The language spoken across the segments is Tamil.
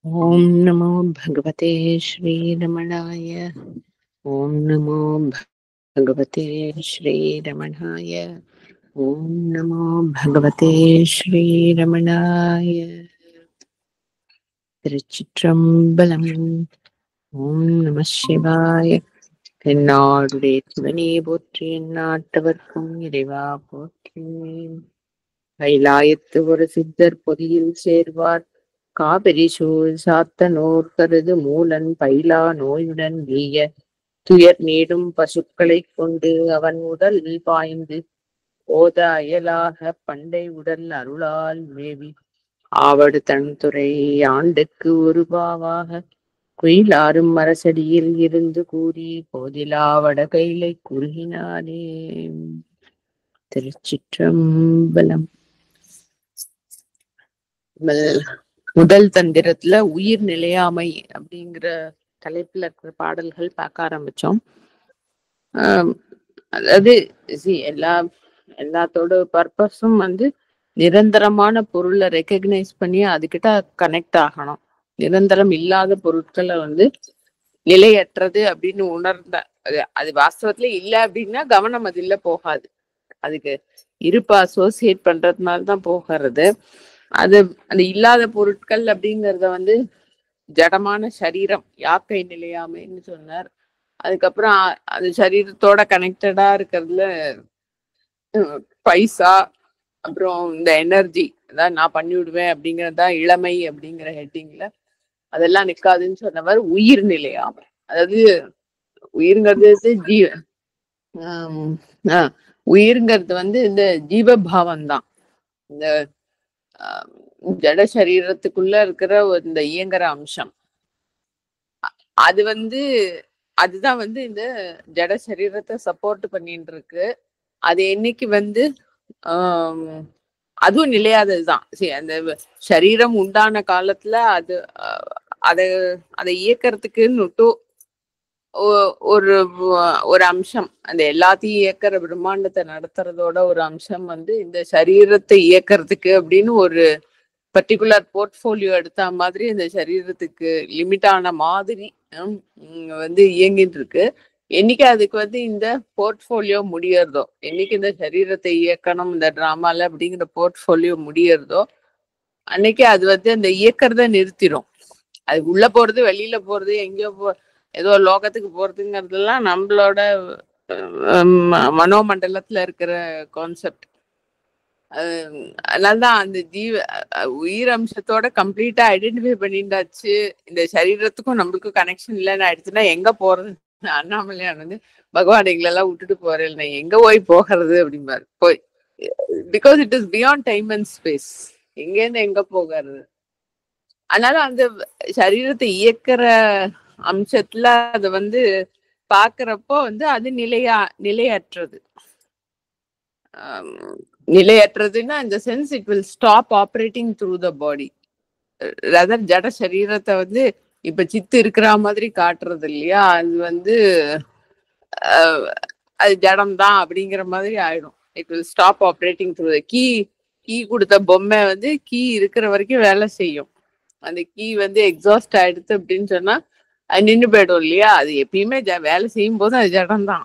ओम नमो भगवते श्रीरमणाय। ओम नमो भगवते श्रीरमणाय। ओम नमो भगवते श्रीरमणाय। திருச்சிற்றம்பலம். ஓம் நம சிவாய. தென்னாடுடைய சிவனே போற்றி, எந்நாட்டவர்க்கும் இறைவா போற்றி. கைலாயத்து ஒரு சித்தர் பொதியில் சேர்வார், காவிரி சூழ் சாத்தனோர் கருது மூலன் பயிலா நோயுடன் வீய துயர் நீடும் பசுக்களைக் கொண்டு அவன் உடல் பாய்ந்து ஓத அயலாக பண்டை உடல் அருளால் மேவி ஆவடு தன்துறை ஆண்டுக்கு ஒரு பாவாக குயிலாரும் மரசடியில் இருந்து கூறி போதிலா வடகைலை குறுகினானே. திருச்சிற்றம்பலம். முதல் தந்திரத்துல உயிர் நிலையாமை அப்படிங்கிற தலைப்புல இருக்கிற பாடல்கள் பார்க்க ஆரம்பிச்சோம். அதாவது எல்லாத்தோட பர்பஸும் நிரந்தரமான பொருளை ரெக்கக்னைஸ் பண்ணி அதுகிட்ட கனெக்ட் ஆகணும். நிரந்தரம் இல்லாத பொருட்களை நிலையற்றது அப்படின்னு உணர்ந்த அது வாஸ்தவத்துல இல்ல அப்படின்னா கவனம் அது இல்ல போகாது. அதுக்கு இருப்ப அசோசியேட் பண்றதுனாலதான் போகிறது. அது அந்த இல்லாத பொருட்கள் அப்படிங்கறத ஜடமான சரீரம் யாக்கை நிலையாமைன்னு சொன்னார். அதுக்கப்புறம் அது சரீரத்தோட கனெக்டடா இருக்கிறதுல பைசா, அப்புறம் இந்த எனர்ஜி, அதான் நான் பண்ணி விடுவேன் அப்படிங்கறதுதான் இளமை அப்படிங்கிற ஹெட்டிங்ல அதெல்லாம் நிக்காதுன்னு சொன்னவர் உயிர் நிலையாமை. அதாவது உயிர்ங்கிறது உயிர்ங்கிறது இந்த ஜீவபாவம் தான். இந்த ஜட சரீரத்துக்குள்ள இருக்கிற இந்த இயங்குற அம்சம் அது அதுதான் இந்த ஜட சரீரத்தை சப்போர்ட் பண்ணிட்டு இருக்கு. அது என்னைக்கு அதுவும் நிலையாததுதான். சரி, அந்த சரீரம் உண்டான காலத்துல அதை இயக்கிறதுக்குன்னு ஒரு ஒரு அம்சம், அந்த எல்லாத்தையும் இயக்கிற பிரம்மாண்டத்தை நடத்துறதோட ஒரு அம்சம் இந்த சரீரத்தை இயக்கிறதுக்கு அப்படின்னு ஒரு பர்டிகுலர் போர்ட்போலியோ எடுத்த மாதிரி இந்த சரீரத்துக்கு லிமிட்டான மாதிரி இயங்கிட்டு இருக்கு. என்னைக்கு அதுக்கு இந்த போர்ட்போலியோ முடியறதோ, என்னைக்கு இந்த சரீரத்தை இயக்கணும் இந்த டிராமால அப்படிங்கிற போர்ட்போலியோ முடியறதோ, அன்னைக்கு அது அந்த இயக்கிறத நிறுத்திடும். அது உள்ள போறது வெளியில போறது எங்கேயோ ஏதோ லோகத்துக்கு போறதுங்கிறதுலாம் நம்மளோட மனோமண்டலத்துல இருக்கிற கான்செப்ட். அதனாலதான் அந்த உயிர் அம்சத்தோட கம்ப்ளீட்டா ஐடென்டிஃபை பண்ணிட்டாச்சு. இந்த சரீரத்துக்கும் நம்மளுக்கும் கனெக்ஷன் இல்லைன்னு ஆயிடுச்சுன்னா எங்க போறது? அண்ணாமலையான் பகவான் எங்களெல்லாம் விட்டுட்டு போறேன், நான் எங்க போகிறது அப்படிம்பாரு. போய் because it is beyond time and space, எங்கேருந்து எங்க போகிறது. அதனால அந்த சரீரத்தை இயக்கிற அம்சத்துல அதை பாக்குறப்போ அது நிலையற்றது. நிலையற்றதுன்னா இந்த sense it will stop operating through the body. Rather ஜட சரீரத்தை இப்ப சித்து இருக்கிற மாதிரி காட்டுறது இல்லையா, அது அது ஜடம் தான் அப்படிங்கிற மாதிரி ஆயிடும். It will stop operating through the key கொடுத்த பொம்மை கீ இருக்கிற வரைக்கும் வேலை செய்யும். அந்த கீ எக்ஸாஸ்ட் ஆயிடுது அப்படின்னு சொன்னா அது நின்று போயிடும் இல்லையா. அது எப்பயுமே வேலை செய்யும் போது அது ஜடம் தான்.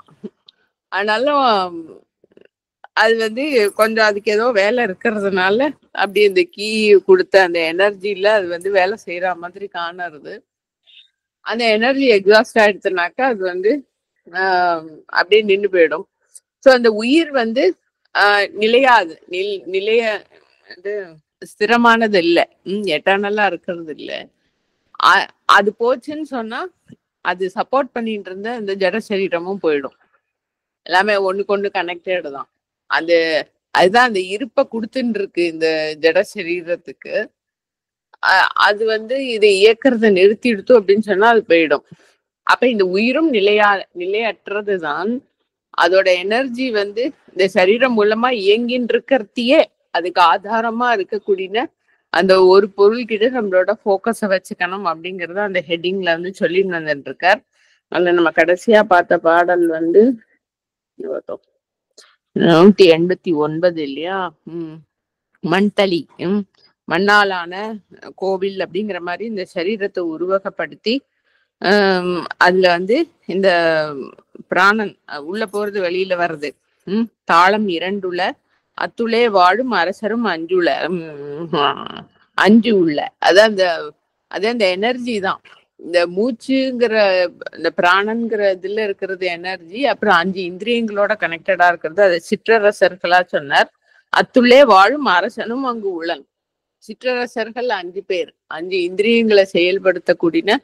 ஆனாலும் அது கொஞ்சம் அதுக்கு ஏதோ வேலை இருக்கிறதுனால அப்படி இந்த கீ கொடுத்த அந்த எனர்ஜில அது வேலை செய்யற மாதிரி காணறது. அந்த எனர்ஜி எக்ஸாஸ்ட் ஆயிடுச்சுனாக்கா அது அப்படியே நின்று போயிடும். ஸோ அந்த உயிர் நிலையாது, நிலைய ஸ்திரமானது இல்லை, எட்டர்னலா இருக்கிறது இல்லை. அது போச்சுன்னு சொன்னா அது சப்போர்ட் பண்ணிட்டு இருந்த இந்த ஜட சரீரமும் போயிடும். எல்லாமே ஒண்ணுக்கு கனெக்டட் தான். அதுதான் அந்த இருப்பை கொடுத்துட்டு இருக்கு இந்த ஜட சரீரத்துக்கு. அது இதை இயக்கிறத நிறுத்திடுத்து அப்படின்னு சொன்னா அது போயிடும். அப்ப இந்த உயிரும் நிலையற்றதுதான். அதோட எனர்ஜி இந்த சரீரம் மூலமா இயங்கின்னு இருக்கிறதையே அதுக்கு ஆதாரமா இருக்கக்கூடிய அந்த ஒரு பொருள்கிட்ட நம்மளோட போக்கஸை வச்சுக்கணும் அப்படிங்கறத அந்த ஹெட்டிங்ல சொல்லிட்டு வந்துட்டு இருக்கார். அதுல நம்ம கடைசியா பார்த்த பாடல் 189 இல்லையா. மண்தளி மண்ணாலான கோவில் அப்படிங்கிற மாதிரி இந்த சரீரத்தை உருவகப்படுத்தி அதுல வந்து இந்த பிராணன் உள்ள போறது வெளியில வர்றது. தாளம் 2 அத்துளே வாழும் அரசரும் அஞ்சு உள்ள அதான் அந்த எனர்ஜி தான். இந்த மூச்சுங்கிற இந்த பிராணன்கிற இதுல இருக்கிறது எனர்ஜி. அப்புறம் 5 இந்திரியங்களோட கனெக்டடா இருக்கிறது அதை சிற்றரசர்களா சொன்னார். அத்துள்ளே வாழும் அரசனும் அங்கு உள்ளன். சிற்றரசர்கள் 5 பேர், 5 இந்திரியங்களை செயல்படுத்தக்கூடிய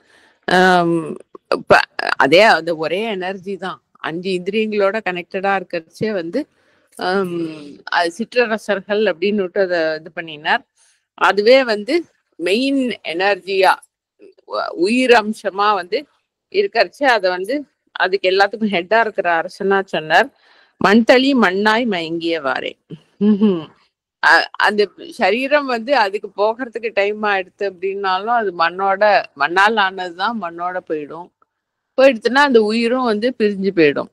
அதே அந்த ஒரே எனர்ஜி தான். 5 இந்திரியங்களோட கனெக்டடா இருக்கிறச்சே வந்து சிற்றரசர்கள் அப்படின்னு அதை இது பண்ணினார். அதுவே வந்து மெயின் எனர்ஜியா உயிர் அம்சமா வந்து இருக்கிறச்சு அதை வந்து அதுக்கு எல்லாத்துக்கும் ஹெட்டா இருக்கிற அரசனா சொன்னார். மண்தளி மண்ணாய் மயங்கியவாறே. அந்த சரீரம் வந்து அதுக்கு போகிறதுக்கு டைம் ஆயிடுத்து அப்படின்னாலும் அது மண்ணால் ஆனதுதான், மண்ணோட போயிடுச்சுன்னா அந்த உயிரும் வந்து பிரிஞ்சு போயிடும்.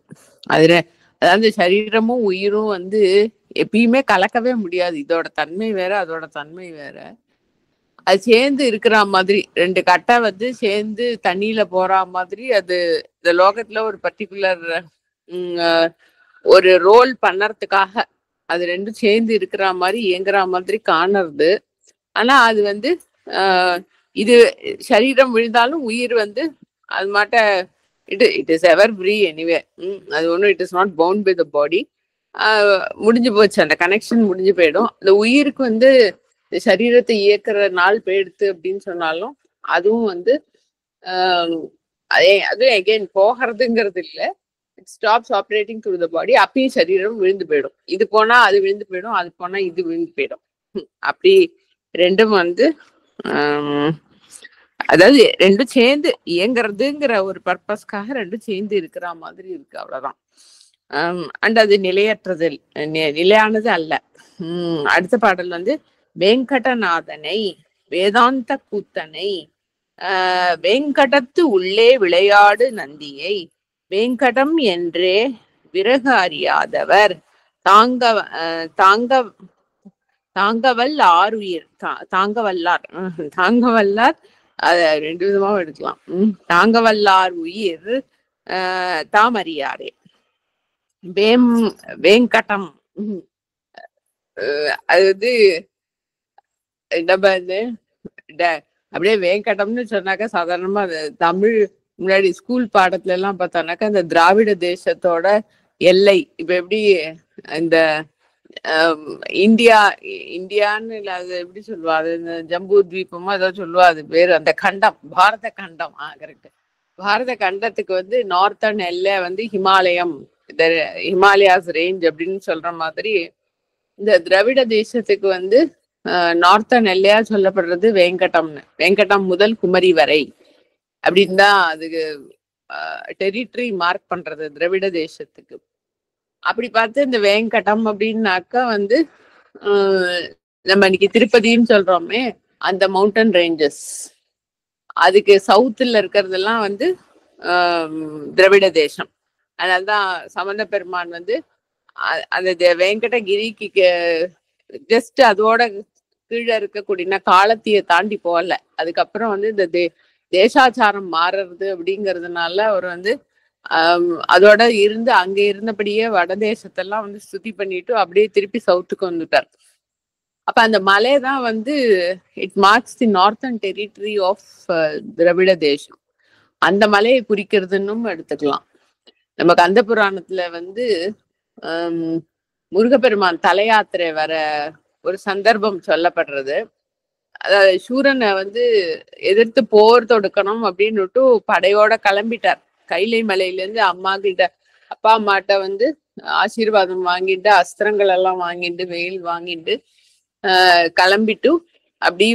அதாவது சரீரமும் உயிரும் வந்து எப்பயுமே கலக்கவே முடியாது. இதோட தன்மை வேற, அதோட தன்மை வேற. அது சேர்ந்து இருக்கிற மாதிரி 2 கட்டை வந்து சேர்ந்து தண்ணியில போற மாதிரி அது இந்த லோகத்துல ஒரு பர்டிகுலர் ஒரு ரோல் பண்ணறதுக்காக அது 2 சேர்ந்து இருக்கிற மாதிரி இயங்குற மாதிரி காணறது. ஆனா அது வந்து இது சரீரம் விழுந்தாலும் உயிர் வந்து அது மாட்ட it is ever free anyway. அது ஒன்றும் it is not bound by the body. முடிஞ்சு போச்சு, அந்த கனெக்ஷன் முடிஞ்சு போயிடும். அந்த உயிருக்கு வந்து சரீரத்தை இயக்குற நாள் போயிடுத்து அப்படின்னு சொன்னாலும் அதுவும் வந்து அதுவும் எகெயின் போகிறதுங்கிறது இல்லை. It stops operating through the body. அப்பயும் சரீரம் விழுந்து போயிடும். இது போனா அது விழுந்து போயிடும், அது போனா இது விழுந்து போயிடும். அப்படி 2ம் வந்து அதாவது 2ம் சேர்ந்து இயங்குறதுங்கிற ஒரு பர்பஸ்க்காக 2ம் சேர்ந்து இருக்கிற மாதிரி இருக்கு, அவ்வளவுதான். அண்ட் அது நிலையற்றது, நிலையானது அல்ல. அடுத்த பாடல் வந்து வெங்கடநாதனை வேதாந்த கூத்தனை வெங்கடத்து உள்ளே விளையாடு நந்தியை வெங்கடம் என்றே விறகு அறியாதவர் தாங்கவல் ஆறுயிர் தாங்கவல்லார். அத 2 விதமாவும் எடுக்கலாம். தாங்கவல்லார் உயிர் தாமறியாரே. வேங்கடம் அது வந்து நம்ம அப்படியே வேங்கடம்னு சொன்னாக்கா சாதாரணமா தமிழ் முன்னாடி ஸ்கூல் பாடத்துல எல்லாம் பார்த்தோம்னாக்கா இந்த திராவிட தேசத்தோட எல்லை இப்ப எப்படி இந்த இந்தியான்னு இல்ல, அது எப்படி சொல்லுவா, அது இந்த ஜம்பூ தீபமோ ஏதாவது சொல்லுவா, அது பேரு அந்த கண்டம், பாரத கண்டம். கரெக்ட். பாரத கண்டத்துக்கு வந்து நார்த்தன் எல்லை வந்து ஹிமாலயம், இந்த ஹிமாலயாஸ் ரேஞ்ச் அப்படின்னு சொல்ற மாதிரி இந்த திராவிட தேசத்துக்கு வந்து நார்த்தன் எல்லையா சொல்லப்படுறது வேங்கடம்னு. வேங்கடம் முதல் குமரி வரை அப்படின்னு தான் அதுக்கு டெரிட்டரி மார்க் பண்றது திராவிட தேசத்துக்கு. அப்படி பார்த்து இந்த வேங்கடம் அப்படின்னாக்கா வந்து நம்ம இன்னைக்கு திருப்பதின்னு சொல்றோமே, அந்த மவுண்டன் ரேஞ்சஸ் அதுக்கு சவுத்துல இருக்கிறதெல்லாம் வந்து திராவிட தேசம். அதனால்தான் சம்பந்த பெருமான் வந்து அந்த வேங்கடகிரிக்கு ஜஸ்ட் அதோட கீழே இருக்கக்கூடிய காலத்தைய தாண்டி போகல. அதுக்கப்புறம் வந்து இந்த தேசாச்சாரம் மாறுறது அப்படிங்கிறதுனால அவர் வந்து அதோட இருந்து அங்க இருந்தபடியே வடதேசத்தெல்லாம் வந்து ஸ்துதி பண்ணிட்டு அப்படியே திருப்பி சவுத்துக்கு வந்துட்டார். அப்ப அந்த மலை தான் வந்து it marks the northern territory of Dravida தேசம். அந்த மலையை குறிக்கிறதுன்னு எடுத்துக்கலாம். நம்ம கந்த புராணத்துல வந்து முருகப்பெருமான் தல யாத்திரை வர ஒரு சந்தர்ப்பம் சொல்லப்படுறது. அதாவது சூரனை வந்து எதிர்த்து போர் தொடுக்கணும் அப்படின்னுட்டு படையோட கிளம்பிட்டார். கைலை மலையில இருந்து அப்பா அம்மாட்ட வந்து ஆசீர்வாதம் வாங்கிட்டு அஸ்திரங்கள் எல்லாம் வாங்கிட்டு வெயில் வாங்கிட்டு கிளம்பிட்டு அப்படி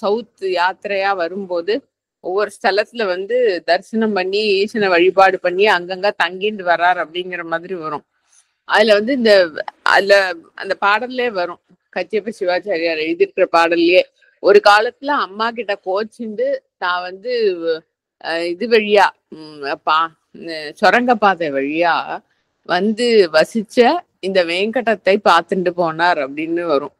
சவுத் யாத்திரையா வரும்போது ஒவ்வொரு ஸ்தலத்துல வந்து தரிசனம் பண்ணி ஈசனை வழிபாடு பண்ணி அங்கங்க தங்கிட்டு வர்றார் அப்படிங்கிற மாதிரி வரும். அதுல வந்து அந்த பாடல்லே வரும். கச்சியப்ப சிவாச்சாரியார் எழுதியிருக்கிற பாடல்லையே ஒரு காலத்துல அம்மா கிட்ட கோச்சிண்டு தான் வந்து இது வழியா சுரங்கப்பாதை வழியா வந்து வசிச்ச இந்த வேங்கடத்தை பார்த்துட்டு போனார் அப்படின்னு வரும்.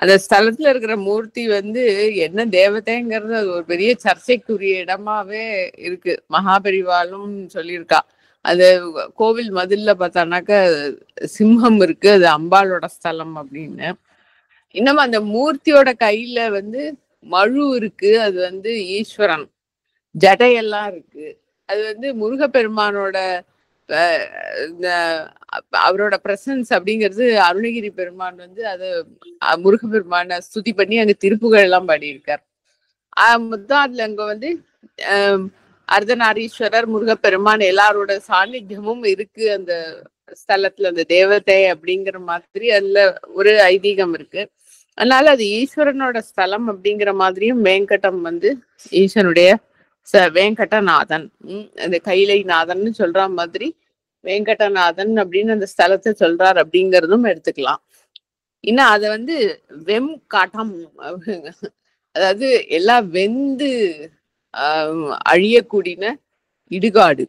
அந்த ஸ்தலத்துல இருக்கிற மூர்த்தி வந்து என்ன தேவதைங்கிறது அது ஒரு பெரிய சர்ச்சைக்குரிய இடமாவே இருக்கு. மகாபெரிவாலும் சொல்லியிருக்கா. அது கோவில் மதில்ல பார்த்தானாக்க சிம்மம் இருக்கு, அது அம்பாளோட ஸ்தலம் அப்படின்னு. இன்னும் அந்த மூர்த்தியோட கையில வந்து மழு இருக்கு, அது வந்து ஈஸ்வரன். ஜடையெல்லாம் இருக்கு, அது வந்து முருகப்பெருமானோட அவரோட பிரசன்ஸ் அப்படிங்கிறது. அருணகிரி பெருமான் வந்து அது முருகப்பெருமான ஸ்துதி பண்ணி அங்க திருப்புகள் எல்லாம் பாடியிருக்கார். மொத்தம் அதுல அங்க வந்து அர்த்தநாரீஸ்வரர், முருகப்பெருமான் எல்லாரோட சாநித்தியமும் இருக்கு அந்த ஸ்தலத்துல, அந்த தேவதை அப்படிங்கிற மாதிரி அதுல ஒரு ஐதீகம் இருக்கு. அதனால அது ஈஸ்வரனோட ஸ்தலம் அப்படிங்கிற மாதிரியும் வேங்கடம் வந்து ஈஸ்வரனுடைய வேங்கடநாதன், அந்த கைலை நாதன் சொல்ற மாதிரி வேங்கடநாதன் அப்படின்னு அந்த ஸ்தலத்தை சொல்றார் அப்படிங்கிறதும் எடுத்துக்கலாம். இன்னும் அத வந்து வெம் காட்டம், அதாவது எல்லாம் வெந்து அழியக்கூடின இடுகாடு,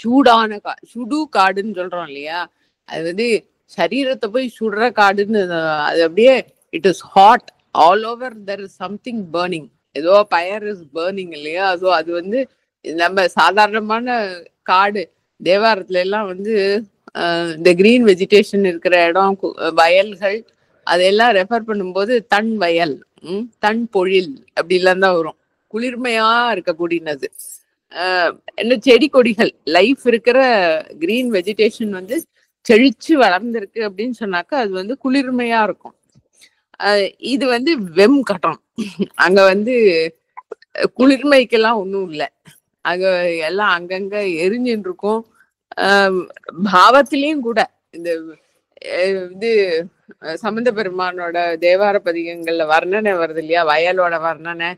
சூடான சுடு காடுன்னு சொல்றோம் இல்லையா, அது வந்து சரீரத்தை போய் சுடுற காடுன்னு. அது அப்படியே it is hot all over, there is something burning, ஏதோ ஃபயர் இஸ் பர்னிங் இல்லையா. ஸோ அது வந்து நம்ம சாதாரணமான காடு, தேவாரத்துல எல்லாம் வந்து இந்த கிரீன் வெஜிடேஷன் இருக்கிற இடம், வயல்கள், அதெல்லாம் ரெஃபர் பண்ணும்போது தன் வயல், தன் பொழில் அப்படிலாம் தான் வரும். குளிர்மையா இருக்கக்கூடியது. என்ன செடி கொடிகள், லைஃப் இருக்கிற கிரீன் வெஜிடேஷன் வந்து செழிச்சு வளர்ந்துருக்கு அப்படின்னு சொன்னாக்கா அது வந்து குளிர்மையா இருக்கும். இது வந்து வெம் கட்டம். அங்க வந்து குளிர்மைக்கெல்லாம் ஒன்றும் இல்லை, அங்க எல்லாம் அங்கங்க எரிஞ்சுன்னு இருக்கும். பாவத்திலையும் கூட இந்த இது சம்பந்த பெருமானோட தேவார பதிகங்கள்ல வர்ணனை வருது இல்லையா, வயலோட வர்ணனை,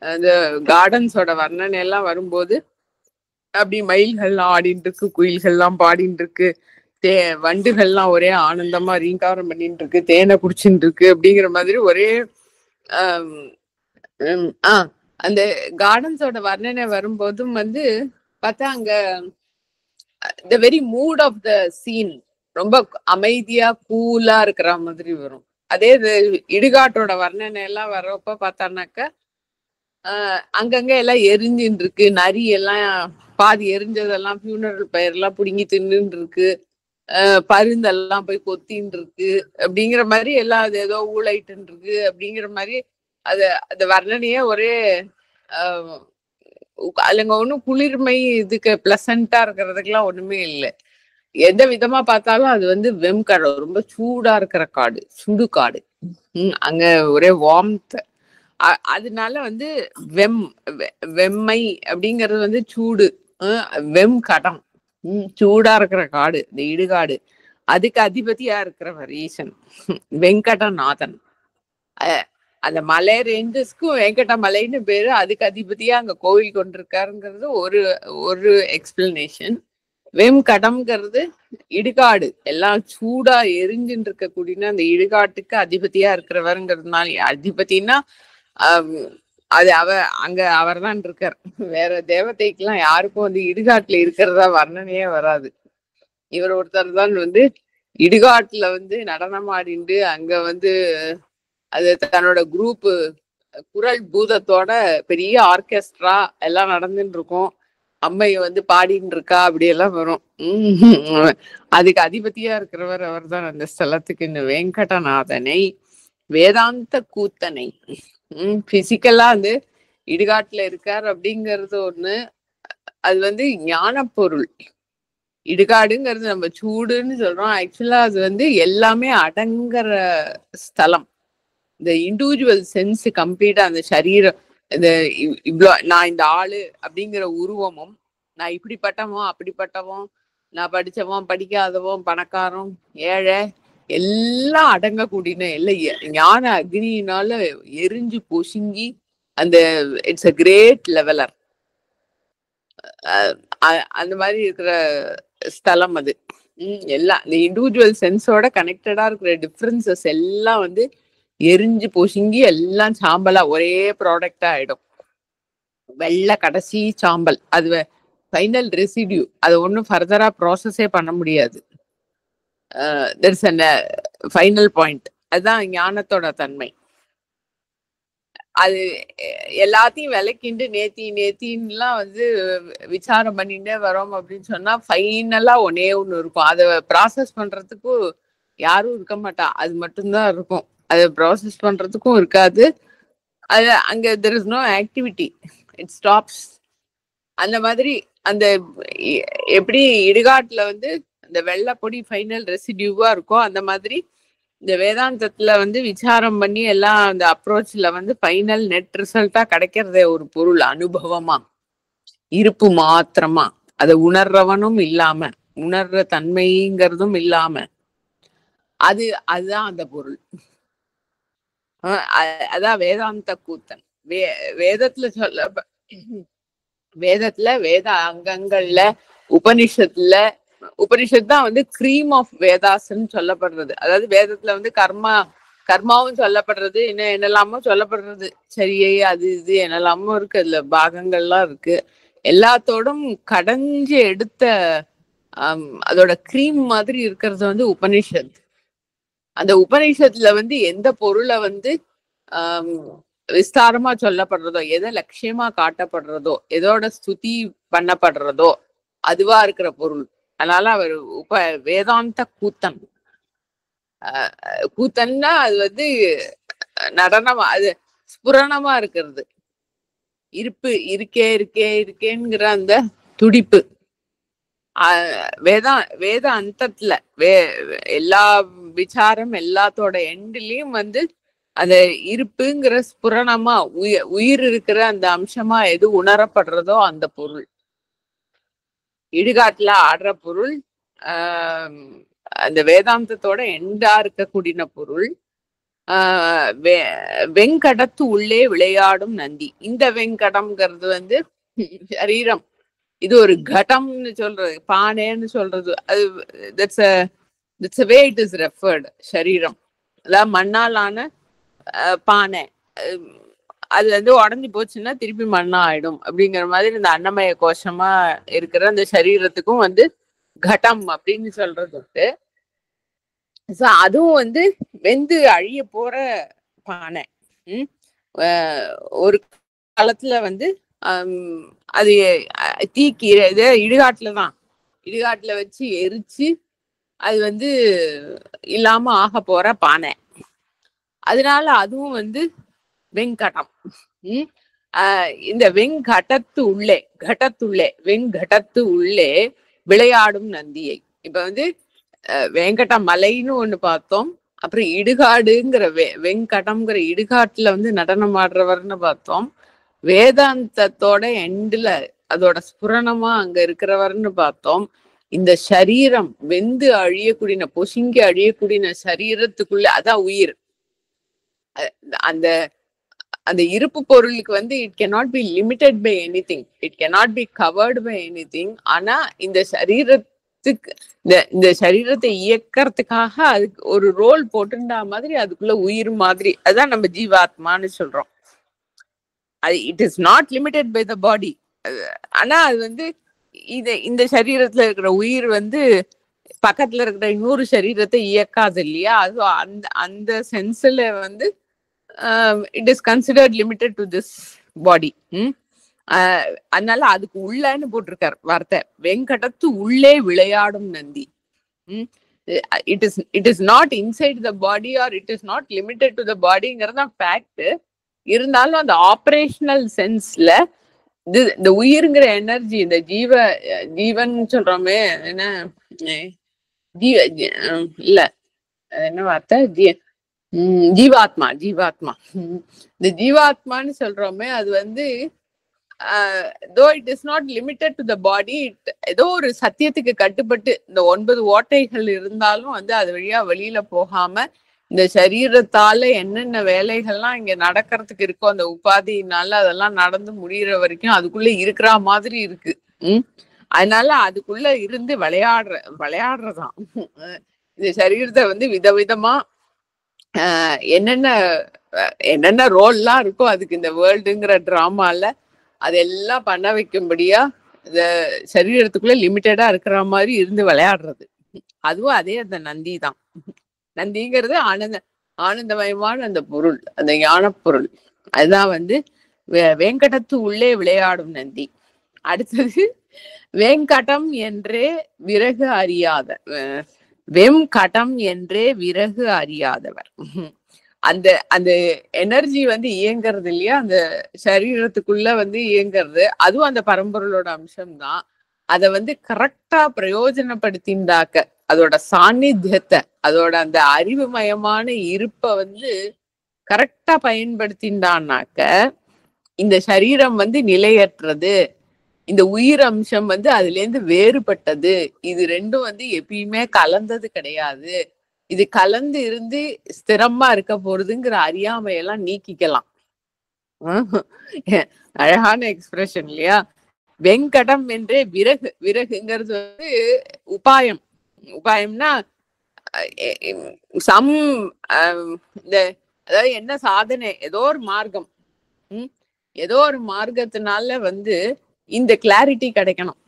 இந்த கார்டன்ஸோட வர்ணனை எல்லாம் வரும்போது அப்படி மயில்கள்லாம் ஆடிட்டு இருக்கு, குயில்கள்லாம் பாடிட்டு இருக்கு, வண்டுகள்லாம் ஒரே ஆனந்தமா ரீங்காரம் பண்ணிட்டு இருக்கு, தேனை குடிச்சுட்டு இருக்கு அப்படிங்கிற மாதிரி ஒரே அந்த கார்டன்ஸோட வர்ணனை வரும்போதும் வந்து பார்த்தா அங்க the very mood of the scene ரொம்ப அமைதியா கூலா இருக்கிற மாதிரி வரும். அதே இடுகாட்டோட வர்ணனை எல்லாம் வர்றப்ப பார்த்தானாக்க அங்கங்க எல்லாம் எரிஞ்சுட்டு இருக்கு, நரி எல்லாம் பாதி எரிஞ்சதெல்லாம் ஃபியூனரல் பயிரெல்லாம் பிடுங்கி தின்னுட்டு இருக்கு, பருந்தெல்லாம் போய் கொத்தின்னு இருக்கு அப்படிங்கிற மாதிரி எல்லாம் அது ஏதோ ஊழைட்டு இருக்கு அப்படிங்கிற மாதிரி அது அந்த வர்ணனையே ஒரே அதுங்க ஒன்றும் குளிர்மை இதுக்கு பிளசண்டா இருக்கிறதுக்கெல்லாம் ஒண்ணுமே இல்லை. எந்த விதமா பார்த்தாலும் அது வந்து வெம் காடு, ரொம்ப சூடா இருக்கிற காடு, சுடு காடு. அங்க ஒரே வார்ம்த். அதனால வந்து வெம்மை அப்படிங்கிறது வந்து சூடு, வெம் கடம், சூடா இருக்கிற காடு, இந்த இடுகாடு. அதுக்கு அதிபதியா இருக்கிறவர் ஈசன் வெங்கடநாதன். அந்த மலை ரேஞ்சஸ்க்கும் வெங்கட மலைன்னு பேரு, அதுக்கு அதிபதியா அங்க கோவில் கொண்டிருக்காருங்கிறது ஒரு எக்ஸ்பிளனேஷன். வெம் கடம்ங்கிறது இடுகாடு, எல்லாம் சூடா எரிஞ்சுட்டு இருக்கக்கூடிய அந்த இடுகாட்டுக்கு அதிபதியா இருக்கிறவருங்கிறதுனால, அதிபதினா அது அங்க அவர் தான் இருக்கார். வேற தேவதைக்கெல்லாம் யாருக்கும் வந்து இடுகாட்டுல இருக்கிறதா வர்ணனையே வராது. இவர் ஒருத்தர் தான் வந்து இடுகாட்டுல வந்து நடனம் ஆடிண்டு அங்க வந்து அது தன்னோட குரூப்பு குரல் பூதத்தோட பெரிய ஆர்கெஸ்ட்ரா எல்லாம் நடந்துட்டு இருக்கும், அம்மைய வந்து பாடின்னு இருக்கா அப்படியெல்லாம் வரும். அதுக்கு அதிபதியா இருக்கிறவர் அவர் தான் அந்த ஸ்தலத்துக்கு. இந்த வெங்கடநாதனை, வேதாந்த கூத்தனை, பிசிக்கலா வந்து இடுகாட்டுல இருக்கார் அப்படிங்கிறது ஒண்ணு. அது வந்து ஞான பொருள். இடுகாடுங்கிறது நம்ம சூடுன்னு சொல்றோம், ஆக்சுவலா அது வந்து எல்லாமே அடங்குற ஸ்தலம். இந்த இண்டிவிஜுவல் சென்ஸ் கம்ப்ளீட்டா அந்த சரீரம், இந்த இவ்வளோ நான் இந்த ஆளு அப்படிங்கிற உருவமும், நான் இப்படிப்பட்டவன் அப்படிப்பட்டவன், நான் படிச்சவன் படிக்காதவன், பணக்காரன் ஏழை, எல்லாம் அடங்கக்கூடின எல்லாம் ஞான அக்னியினால எரிஞ்சு பொசுங்கி அந்த இட்ஸ் அ கிரேட் லெவலர். அந்த மாதிரி இருக்கிற ஸ்தலம் அது. எல்லாம் இந்த இண்டிவிஜுவல் சென்ஸோட கனெக்டடா இருக்கிற டிஃப்ரென்சஸ் எல்லாம் வந்து எரிஞ்சு பொசுங்கி எல்லாம் சாம்பலா ஒரே ப்ராடக்டா ஆயிடும். வெள்ளை கடைசி சாம்பல், அது ஃபைனல் ரெசிடியூ. அது ஒன்றும் ஃபர்தரா ப்ராசஸே பண்ண முடியாது. Final point. அதுதான் ஞானத்தோட தன்மை. அது எல்லாத்தையும் விளக்கிண்டு நேத்தின்னுலாம் வந்து விசாரம் பண்ணிட்டே வரோம் அப்படின்னு சொன்னா ஃபைனலா ஒன்னே ஒண்ணு இருக்கும். அதை ப்ராசஸ் பண்றதுக்கு யாரும் இருக்க மாட்டா, அது மட்டும்தான் இருக்கும். அதை ப்ராசஸ் பண்றதுக்கும் இருக்காது. அது அங்க there is no activity, it stops. அந்த மாதிரி அந்த எப்படி இடுகாட்டுல வந்து அந்த வெள்ளைப்பொடி ஃபைனல் ரெசிடியூவா இருக்கோ, அந்த மாதிரி இந்த வேதாந்தத்துல வந்து விசாரம் பண்ணி எல்லாம் அந்த அப்ரோச்ல வந்து ஃபைனல் நெட் ரிசல்ட்டா கிடைக்கிறதே ஒரு பொருள் அனுபவமா, இருப்பு மாத்திரமா, அதை உணர்றவனும் இல்லாம, உணர்ற தன்மைங்கிறதும் இல்லாம, அதுதான் அந்த பொருள். அதான் வேதாந்த கூத்தன். வேதத்துல வேத அங்கங்கள்ல உபனிஷத் தான் வந்து கிரீம் ஆஃப் வேதாஸ்ன்னு சொல்லப்படுறது. அதாவது வேதத்துல வந்து கர்மாவும் சொல்லப்படுறது, இன்னும் என்னெல்லாமோ சொல்லப்படுறது, சரியை அது இது என்னெல்லாமோ இருக்கு, அதுல பாகங்கள்லாம் இருக்கு. எல்லாத்தோடும் கடைஞ்சு எடுத்த அதோட கிரீம் மாதிரி இருக்கிறது வந்து உபனிஷத். அந்த உபனிஷத்துல வந்து எந்த பொருளை வந்து விஸ்தாரமா சொல்லப்படுறதோ, எதை லட்சியமா காட்டப்படுறதோ, எதோட ஸ்துதி பண்ணப்படுறதோ அதுவா இருக்கிற பொருள். அதனால அவர் வேதாந்த கூத்தன். கூத்தன்னா அது வந்து நடனமா, அது ஸ்புரணமா இருக்கிறது, இருக்கேங்கிற அந்த துடிப்பு. வேத அந்தத்துல எல்லா விசாரம் எல்லாத்தோட எண்ட்லயும் வந்து அந்த இருப்புங்கிற ஸ்புரணமா உயிர் இருக்கிற அந்த அம்சமா எது உணரப்படுறதோ அந்த பொருள். இடுகாட்டுல ஆடுற பொருள் அந்த வேதாந்தத்தோட எண்டா இருக்கக்கூடிய பொருள். வெங்கடத்து உள்ளே விளையாடும் நந்தி. இந்த வெங்கடம்ங்கிறது வந்து சரீரம். இது ஒரு கடம்னு சொல்றது, பானைன்னு சொல்றது. அது that's a way it is referred. சரீரம் அதாவது மண்ணாலான பானை. அது வந்து உடஞ்சி போச்சுன்னா திருப்பி மண்ணா ஆயிடும் அப்படிங்கிற மாதிரி இந்த அன்னமய கோஷமா இருக்கிற அந்த சரீரத்துக்கும் வந்து கடம் அப்படின்னு சொல்றது. அதுவும் வந்து வெந்து அழிய போற பானை. ஒரு காலத்துல வந்து அது தீக்கி இடுகாட்டுல வச்சு எரிச்சு அது வந்து இல்லாம ஆக போற பானை. அதனால அதுவும் வந்து வெங்கடம். இந்த வெங்கடத்து உள்ளே விளையாடும் நந்தியை. இப்ப வந்து வெங்கட மலைன்னு ஒண்ணு பார்த்தோம், அப்புறம் இடுகாடுங்கிற வெங்கடம்ங்கிற இடுகாட்டுல வந்து நடனம் ஆடுறவர்னு பார்த்தோம். வேதாந்தத்தோட எண்டுல அதோட ஸ்புரணமா அங்க இருக்கிறவர்னு பார்த்தோம். இந்த சரீரம் வெந்து அழியக்கூடிய பொசுங்கி அழியக்கூடிய சரீரத்துக்குள்ள அதான் உயிர். அந்த அந்த இருப்பு பொருளுக்கு வந்து it cannot be limited by anything, it cannot be covered by anything. ஆனா இந்த சரீரத்தை இயக்கிறதுக்காக அதுக்கு ஒரு ரோல் போட்டுண்டா மாதிரி அதுக்குள்ள உயிர் மாதிரி. அதுதான் நம்ம ஜீவாத்மான்னு சொல்றோம். அது it is not limited by the body. ஆனா அது வந்து இந்த சரீரத்துல இருக்கிற உயிர் வந்து பக்கத்துல இருக்கிற இன்னொரு சரீரத்தை இயக்காது இல்லையா? அது அந்த சென்ஸ்ல வந்து it is considered limited to this body. அதனால அதுக்கு உள்ளன்னு போட்டிருக்கார் வார்த்தை. வெங்கடத்து உள்ளே விளையாடும் Nandi. it is not inside the body or it is not limited to the bodyங்கிறதா ஃபேக்ட். இருந்தாலும் அந்த ஆபரேஷனல் சென்ஸ்ல இந்த உயிருங்கிற எனர்ஜி, இந்த ஜீவன் சொல்றோமே, என்ன இல்ல என்ன வார்த்தை, ஜீவாத்மா. இந்த ஜீவாத்மான்னு சொல்றோமே, அது வந்து though it is not limited to the body, ஏதோ ஒரு சத்தியத்துக்கு கட்டுப்பட்டு இந்த 9 ஓட்டைகள் இருந்தாலும் வந்து அது வழியா வெளியில போகாம இந்த சரீரத்தால என்னென்ன வேலைகள்லாம் இங்க நடக்கிறதுக்கு இருக்கோ அந்த உபாதியினால அதெல்லாம் நடந்து முடிகிற வரைக்கும் அதுக்குள்ள இருக்கிற மாதிரி இருக்கு. அதனால அதுக்குள்ள இருந்து விளையாடுறதான் இந்த சரீரத்தை வந்து விதவிதமா என்னென்ன ரோல்லாம் இருக்கோ அதுக்கு இந்த வேர்ல்டுங்கிற டிராமால அதெல்லாம் பண்ண வைக்கும்படியா இந்த சரீரத்துக்குள்ள லிமிட்டடா இருக்கிற மாதிரி இருந்து விளையாடுறது. அதுவும் அதே அந்த நந்தி தான். நந்திங்கிறது ஆனந்தமயமான அந்த பொருள், அந்த ஞான பொருள். அதுதான் வந்து வேங்கடத்து உள்ளே விளையாடும் நந்தி. அடுத்தது வேங்கடம் என்றே விறகு அறியாத வெம்கடம் என்றே விறகு அறியாதவர். அந்த அந்த எனர்ஜி வந்து இயங்குறது இல்லையா, அந்த சரீரத்துக்குள்ள வந்து இயங்குறது, அதுவும் அந்த பரம்பொருளோட அம்சம்தான். அதை வந்து கரெக்டா பிரயோஜனப்படுத்திண்டாக்க, அதோட சாநித்தியத்தை, அதோட அந்த அறிவுமயமான இருப்பை வந்து கரெக்டா பயன்படுத்திண்டான்னாக்க இந்த சரீரம் வந்து நிலையற்றது, இந்த உயிர் அம்சம் வந்து அதுல இருந்து வேறுபட்டது, இது ரெண்டும் வந்து எப்பயுமே கலந்தது கிடையாது, இது கலந்து இருந்து ஸ்திரமா இருக்க போறதுங்கிற அறியாமையெல்லாம் நீக்கிக்கலாம். அழகான எக்ஸ்பிரஷன் இல்லையா? வெங்கடம் என்றே விறகு, விறகுங்கிறது வந்து உபாயம். உபாயம்னா சம் இந்த அதாவது என்ன சாதனை, ஏதோ ஒரு மார்க்கம், ஏதோ ஒரு மார்க்கத்தினால வந்து இந்த கிளாரிட்டி கிடைக்கணும்.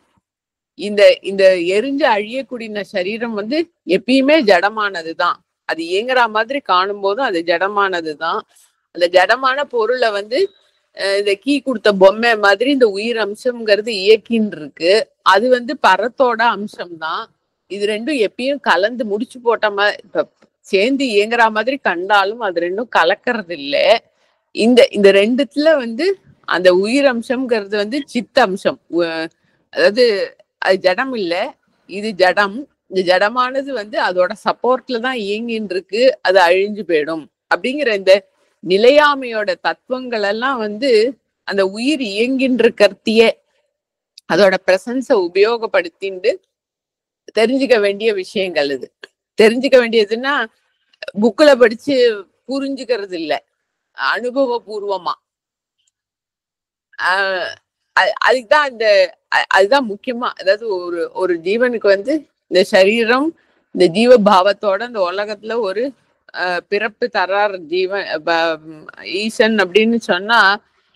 இந்த இந்த எரிஞ்சு அழியக்கூடிய சரீரம் வந்து எப்பயுமே ஜடமானதுதான், அது இயங்குற மாதிரி காணும் போதும் அது ஜடமானதுதான். அந்த ஜடமான பொருளை வந்து இந்த கீ கொடுத்த பொம்மை மாதிரி இந்த உயிர் அம்சம்ங்கிறது இயக்கின்னு இருக்கு, அது வந்து பரத்தோட அம்சம்தான். இது ரெண்டும் எப்பயும் கலந்து முடிச்சு போட்ட மாதிரி, இப்ப சேர்ந்து இயங்குற மாதிரி கண்டாலும் அது ரெண்டும் கலக்கிறது இல்லை. இந்த இந்த ரெண்டுத்துல வந்து அந்த உயிர் அம்சம்ங்கிறது வந்து சித்த அம்சம், அதாவது அது ஜடம் இல்லை, இது ஜடம். இந்த ஜடமானது வந்து அதோட சப்போர்ட்ல தான் இயங்கின்னு இருக்கு, அது அழிஞ்சு போயிடும் அப்படிங்கிற இந்த நிலையாமையோட தத்துவங்கள் எல்லாம் வந்து அந்த உயிர் இயங்கின்ற கருத்தியே அதோட பிரசன்ஸை உபயோகப்படுத்திண்டு தெரிஞ்சுக்க வேண்டிய விஷயங்கள். இது தெரிஞ்சுக்க வேண்டியதுன்னா புக்ல படிச்சு புரிஞ்சுக்கிறது இல்லை, அனுபவபூர்வமா. அதுதான் இந்த அதுதான் முக்கியமா. அதாவது ஒரு ஒரு ஜீவனுக்கு வந்து இந்த சரீரம், இந்த ஜீவ பாவத்தோட இந்த உலகத்துல ஒரு பிறப்பு தர்றார் ஜீவன் ஈசன் அப்படின்னு சொன்னா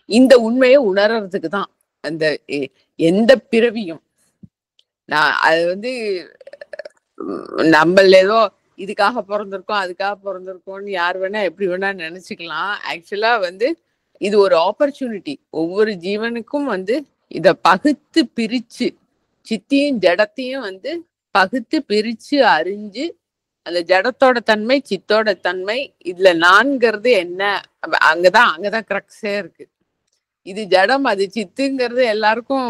இந்த உண்மையை உணர்றதுக்கு தான் அந்த எந்த பிறவியும். நான் அது வந்து நம்மள ஏதோ இதுக்காக பிறந்திருக்கோம் அதுக்காக பிறந்திருக்கோம்னு யார் வேணா எப்படி வேணா நினைச்சுக்கலாம். ஆக்சுவலா வந்து இது ஒரு ஆப்பர்ச்சுனிட்டி. ஒவ்வொரு ஜீவனுக்கும் வந்து இத பகுத்து பிரிச்சு, சித்தியும் ஜடத்தையும் வந்து பகுத்து பிரிச்சு அறிஞ்சு, அந்த ஜடத்தோட தன்மை சித்தோட தன்மை இதுல நான்கிறது என்ன, அங்கதான் கிரக்ஸே இருக்கு. இது ஜடம் அது சித்துங்கிறது எல்லாருக்கும்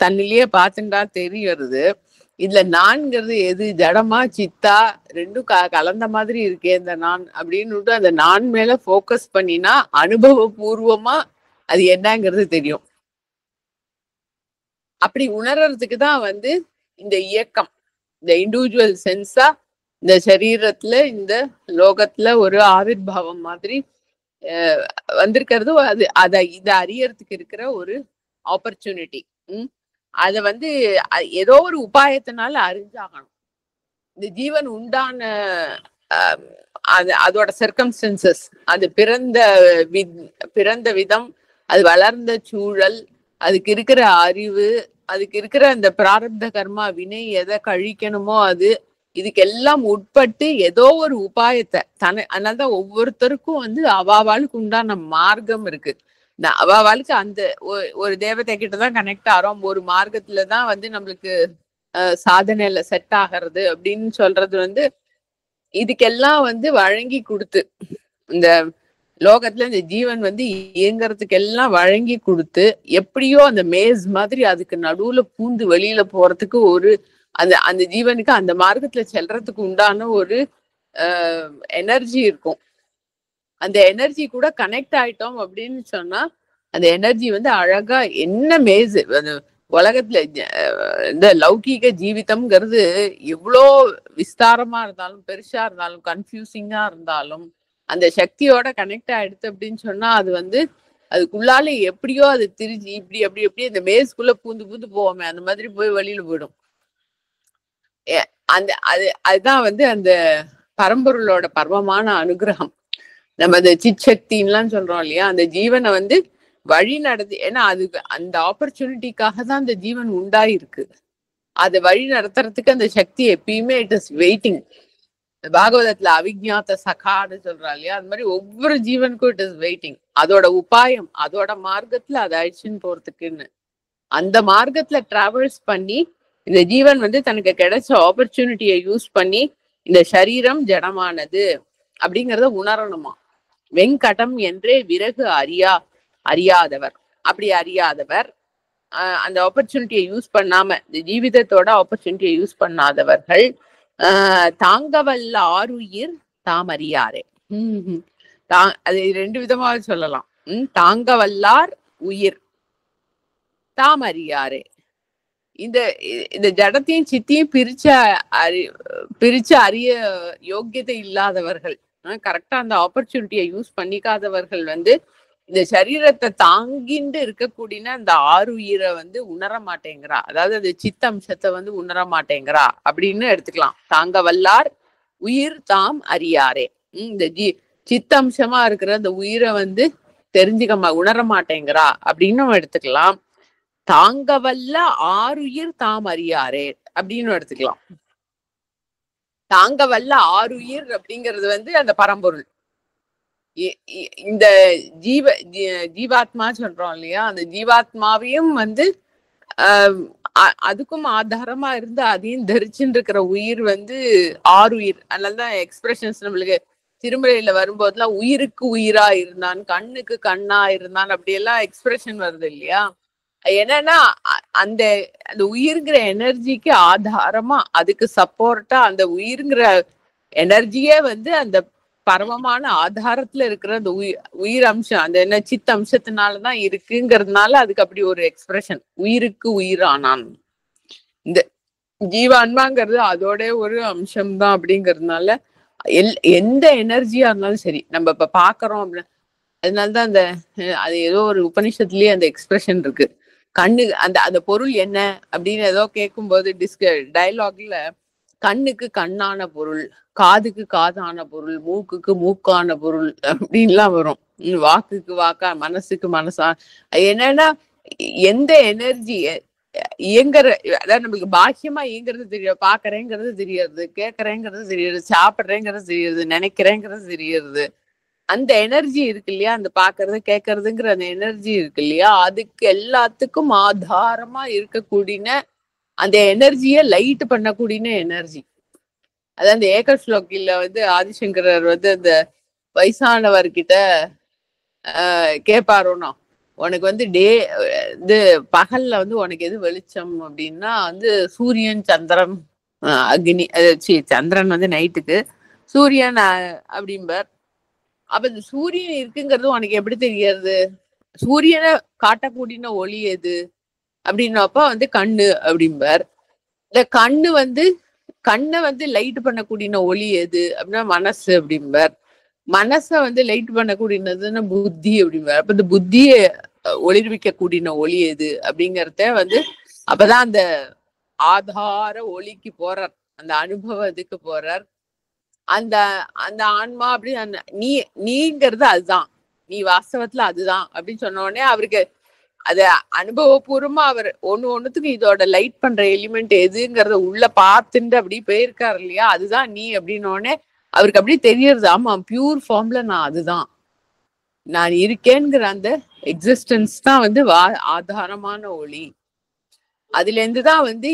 தன்னிலேயே பார்த்துட்டா தெரிய வருது. இதுல நான்கிறது எது, ஜடமா சித்தா ரெண்டும் கலந்த மாதிரி இருக்கே இந்த நான் அப்படின்னு அந்த நான் மேல போக்கஸ் பண்ணினா அனுபவபூர்வமா அது என்னங்கிறது தெரியும். அப்படி உணர்றதுக்கு தான் வந்து இந்த இயக்கம், இந்த இண்டிவிஜுவல் சென்ஸா இந்த சரீரத்துல இந்த லோகத்துல ஒரு ஆவிர்வாவம் மாதிரி வந்திருக்கிறது. இதை அறியறதுக்கு இருக்கிற ஒரு ஆப்பர்ச்சுனிட்டி. அத வந்து ஏதோ ஒரு உபாயத்தினால அறிஞ்சாகணும். இந்த ஜீவன் உண்டான அதோட சர்க்கம்ஸ்டன்சஸ், அது பிறந்த விதம், அது வளர்ந்த சூழல், அதுக்கு இருக்கிற அறிவு, அதுக்கு இருக்கிற அந்த பிராரப்த கர்மா வினை எதை கழிக்கணுமோ அது, இதுக்கெல்லாம் உட்பட்டு ஏதோ ஒரு உபாயத்தை அதனாலதான் ஒவ்வொருத்தருக்கும் வந்து அவாவாளுக்கு உண்டான மார்க்கம் இருக்கு. அவாவாளுக்கு அந்த ஒரு தேவதை கிட்டதான் கனெக்ட் ஆறோம், ஒரு மார்க்கத்துலதான் வந்து நம்மளுக்கு சாதனையில செட் ஆகிறது அப்படின்னு சொல்றது வந்து இதுக்கெல்லாம் வந்து வழங்கி கொடுத்து, இந்த லோகத்துல இந்த ஜீவன் வந்து இயங்குறதுக்கு எல்லாம் வழங்கி கொடுத்து, எப்படியோ அந்த மேஸ் மாதிரி அதுக்கு நடுவுல பூந்து வெளியில போறதுக்கு ஒரு அந்த ஜீவனுக்கு அந்த மார்க்கத்துல செல்றதுக்கு உண்டான ஒரு எனர்ஜி இருக்கும். அந்த எனர்ஜி கூட கனெக்ட் ஆயிட்டோம் அப்படின்னு சொன்னா அந்த எனர்ஜி வந்து அழகா என்ன மேஸ், அந்த உலகத்துல இந்த லௌகீக ஜீவிதம்ங்கிறது எவ்வளோ விஸ்தாரமா இருந்தாலும் பெருசா இருந்தாலும் கன்ஃபியூசிங்கா இருந்தாலும் அந்த சக்தியோட கனெக்ட் ஆயிடுது அப்படின்னு சொன்னா அது வந்து அதுக்குள்ளால எப்படியோ அது திரிஞ்சு இப்படி அப்படி இந்த மேஸ்க்குள்ள பூந்து போவோமே அந்த மாதிரி போய் வெளியில போயிடும். அதுதான் வந்து அந்த பரம்பொருளோட பர்வமான அனுகிரகம். நம்ம அந்த சிச்சக்தின்லாம் சொல்றோம் இல்லையா, அந்த ஜீவனை வந்து வழி நடத்தி, ஏன்னா அதுக்கு அந்த ஆப்பர்ச்சுனிட்டிக்காக தான் அந்த ஜீவன் உண்டாயிருக்கு. அதை வழி நடத்துறதுக்கு அந்த சக்தி எப்பயுமே இட் இஸ் வெயிட்டிங். பாகவதத்துல அவிஜ்ஞாத சகான்னு சொல்றா இல்லையா, அது மாதிரி ஒவ்வொரு ஜீவனுக்கும் இட் இஸ் வெயிட்டிங். அதோட உபாயம், அதோட மார்க்கத்துல அதை அழிச்சுன்னு போறதுக்குன்னு அந்த மார்க்கத்துல டிராவல்ஸ் பண்ணி இந்த ஜீவன் வந்து தனக்கு கிடைச்ச ஆப்பர்ச்சுனிட்டியை யூஸ் பண்ணி இந்த சரீரம் ஜடமானது அப்படிங்கிறத உணரணுமா. வெங்கடம் என்றே விறகு அறியாதவர், அப்படி அறியாதவர், அந்த ஆப்பர்ச்சுனிட்டியை யூஸ் பண்ணாம இந்த ஜீவிதத்தோட ஆப்பர்ச்சுனிட்டியை யூஸ் பண்ணாதவர்கள் தாங்கவல்ல ஆருயிர் தாம் அறியாரே. அது 2 விதமாக சொல்லலாம். தாங்கவல்லார் உயிர் தாம் அறியாரே. இந்த ஜடத்தையும் சித்தியும் பிரிச்சு அறிய யோக்கியதை இல்லாதவர்கள், கரெக்டா அந்த ஆப்பர்ச்சுனிட்டியை யூஸ் பண்ணிக்காதவர்கள் வந்து இந்த சரீரத்தை தாங்கிண்டு இருக்கக்கூடிய அந்த ஆறுயிரை வந்து உணர மாட்டேங்கிறா. அதாவது அந்த சித்தம்சத்தை வந்து உணர மாட்டேங்கிறா அப்படின்னு எடுத்துக்கலாம். தாங்க வல்லார் உயிர் தாம் அறியாரே. இந்த சித்தம்சமா இருக்கிற அந்த உயிரை வந்து உணர மாட்டேங்கிறா அப்படின்னு எடுத்துக்கலாம். தாங்க வல்ல ஆறுயிர் தாம் அறியாரே அப்படின்னு எடுத்துக்கலாம். தாங்க வல்ல ஆறுயிர் அப்படிங்கிறது வந்து அந்த பரம்பொருள். இந்த ஜீவாத்மா சொல்றோம் இல்லையா, அந்த ஜீவாத்மாவையும் வந்து அதுக்கும் ஆதாரமா இருந்து அதையும் தரிச்சுட்டு இருக்கிற உயிர் வந்து ஆறுயிர். அதனாலதான் எக்ஸ்பிரஷன்ஸ் நம்மளுக்கு திருமலையில வரும்போதுலாம் உயிருக்கு உயிரா இருந்தான், கண்ணுக்கு கண்ணா இருந்தான், அப்படியெல்லாம் எக்ஸ்பிரஷன் வருது இல்லையா. என்னன்னா அந்த உயிருங்கிற எனர்ஜிக்கு ஆதாரமா, அதுக்கு சப்போர்ட்டா அந்த உயிருங்கிற எனர்ஜியே வந்து அந்த பரமமான ஆதாரத்துல இருக்கிற அந்த உயிர் அம்சம், அந்த என்ன சித்த அம்சத்தினாலதான் இருக்குங்கிறதுனால அதுக்கு அப்படி ஒரு எக்ஸ்பிரஷன், உயிருக்கு உயிரானான். இந்த ஜீவான்மாங்கிறது அதோட ஒரு அம்சம்தான். அப்படிங்கிறதுனால எந்த எனர்ஜியா இருந்தாலும் சரி, நம்ம இப்ப பாக்குறோம் அப்படின்னா, அதனாலதான் அந்த அது ஏதோ ஒரு உபநிஷத்துலயே அந்த எக்ஸ்பிரஷன் இருக்கு. கண்ணு அந்த பொருள் என்ன அப்படின்னு ஏதோ கேட்கும்போது டயலாக்ல கண்ணுக்கு கண்ணான பொருள், காதுக்கு காதான பொருள், மூக்குக்கு மூக்கான பொருள் அப்படின்லாம் வரும். வாக்குக்கு வாக்கா, மனசுக்கு மனசா. என்னன்னா எந்த எனர்ஜி இயங்குற, அதாவது நம்மளுக்கு பாக்கியமா இயங்குறது தெரியாது, பாக்குறேங்கிறது தெரியாது, கேட்கறேங்கிறது தெரியாது, சாப்பிடுறேங்கிறது தெரியாது, நினைக்கிறேங்கிறது தெரியாது. அந்த எனர்ஜி இருக்கு இல்லையா, அந்த பாக்குறது கேட்கறதுங்கிற அந்த எனர்ஜி இருக்கு இல்லையா, அதுக்கு எல்லாத்துக்கும் ஆதாரமா இருக்கக்கூடிய அந்த எனர்ஜியை லைட் பண்ணக்கூடிய எனர்ஜி. அதான் அந்த ஏகர் ஸ்லோகில வந்து ஆதிசங்கரர் வந்து அந்த வயசானவர்கிட்ட கேட்பாரோனோ, உனக்கு வந்து பகல்ல வந்து உனக்கு எது வெளிச்சம் அப்படின்னா வந்து சூரியன், சந்திரன், அக்னி. சந்திரன் வந்து நைட்டுக்கு, சூரியன் அப்படிம்பார். அப்ப இந்த சூரியன் இருக்குங்கிறது உனக்கு எப்படி தெரியாது? சூரியனை காட்டக்கூடிய ஒளி எது அப்படின்னப்ப வந்து கண்ணு அப்படிம்பார். இந்த கண்ணை வந்து லைட் பண்ணக்கூடிய ஒளி எது அப்படின்னா மனசு அப்படிம்பார். மனசை வந்து லைட் பண்ணக்கூடியதுன்னா புத்தி அப்படிம்பார். அப்ப இந்த புத்தியை ஒளிர்விக்க கூடின ஒளி எது அப்படிங்கிறத வந்து அப்பதான் அந்த ஆதார ஒளிக்கு போறார், அந்த அனுபவத்துக்கு போறார். அந்த அந்த ஆன்மா அப்படி நீங்கிறது அதுதான், நீ வாஸ்தவத்துல அதுதான் அப்படின்னு சொன்ன உடனே அவருக்கு அது அனுபவபூர்வமா அவர் ஒண்ணுத்துக்கு இதோட லைட் பண்ற எலிமெண்ட் எதுங்கிறத உள்ள பார்த்துட்டு அப்படி போயிருக்காரு இல்லையா, அதுதான் நீ அப்படின்னோடனே அவருக்கு அப்படி தெரியறது, ஆமா பியூர் ஃபார்ம்ல நான் அதுதான், நான் இருக்கேங்கிற அந்த எக்ஸிஸ்டன்ஸ் தான் வந்து ஆதாரமான ஒளி. அதுல இருந்துதான் வந்து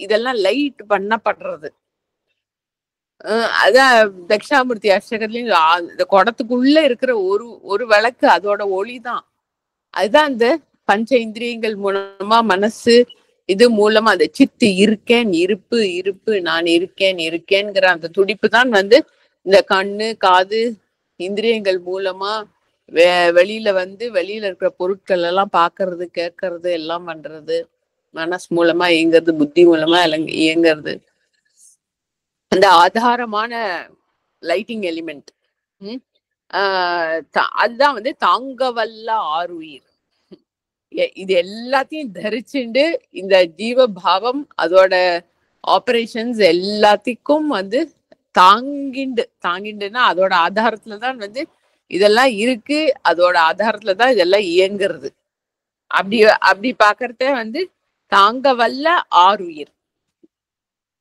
இதெல்லாம் லைட் பண்ணப்படுறது. அதான் தட்சிணாமூர்த்தி அஷ்டகத்துலயும் இந்த குடத்துக்குள்ள இருக்கிற ஒரு விளக்கு அதோட ஒளிதான். அதுதான் அந்த பஞ்ச இந்திரியங்கள் மூலமா, மனசு இது மூலமா அந்த சித்து இருக்கேன், இருப்பு, நான் இருக்கேன்ங்கிற அந்த துடிப்பு தான் வந்து இந்த கண்ணு, காது, இந்திரியங்கள் மூலமா வெளியில வந்து வெளியில இருக்கிற பொருட்கள் எல்லாம் பாக்குறது, கேட்கறது, எல்லாம் பண்றது, மனசு மூலமா இயங்குறது, புத்தி மூலமா இயங்குறது. அந்த ஆதாரமான லைட்டிங் எலிமெண்ட் அதுதான் வந்து தாங்கவல்ல ஆறுயிர். இது எல்லாத்தையும் தரிச்சுண்டு இந்த ஜீவபாவம் அதோட ஆபரேஷன்ஸ் எல்லாத்துக்கும் வந்து தாங்கிண்டுன்னா அதோட ஆதாரத்துலதான் வந்து இதெல்லாம் இருக்கு, அதோட ஆதாரத்துலதான் இதெல்லாம் இயங்குறது. அப்படி பாக்குறத வந்து தாங்க வல்ல ஆறுயிர்.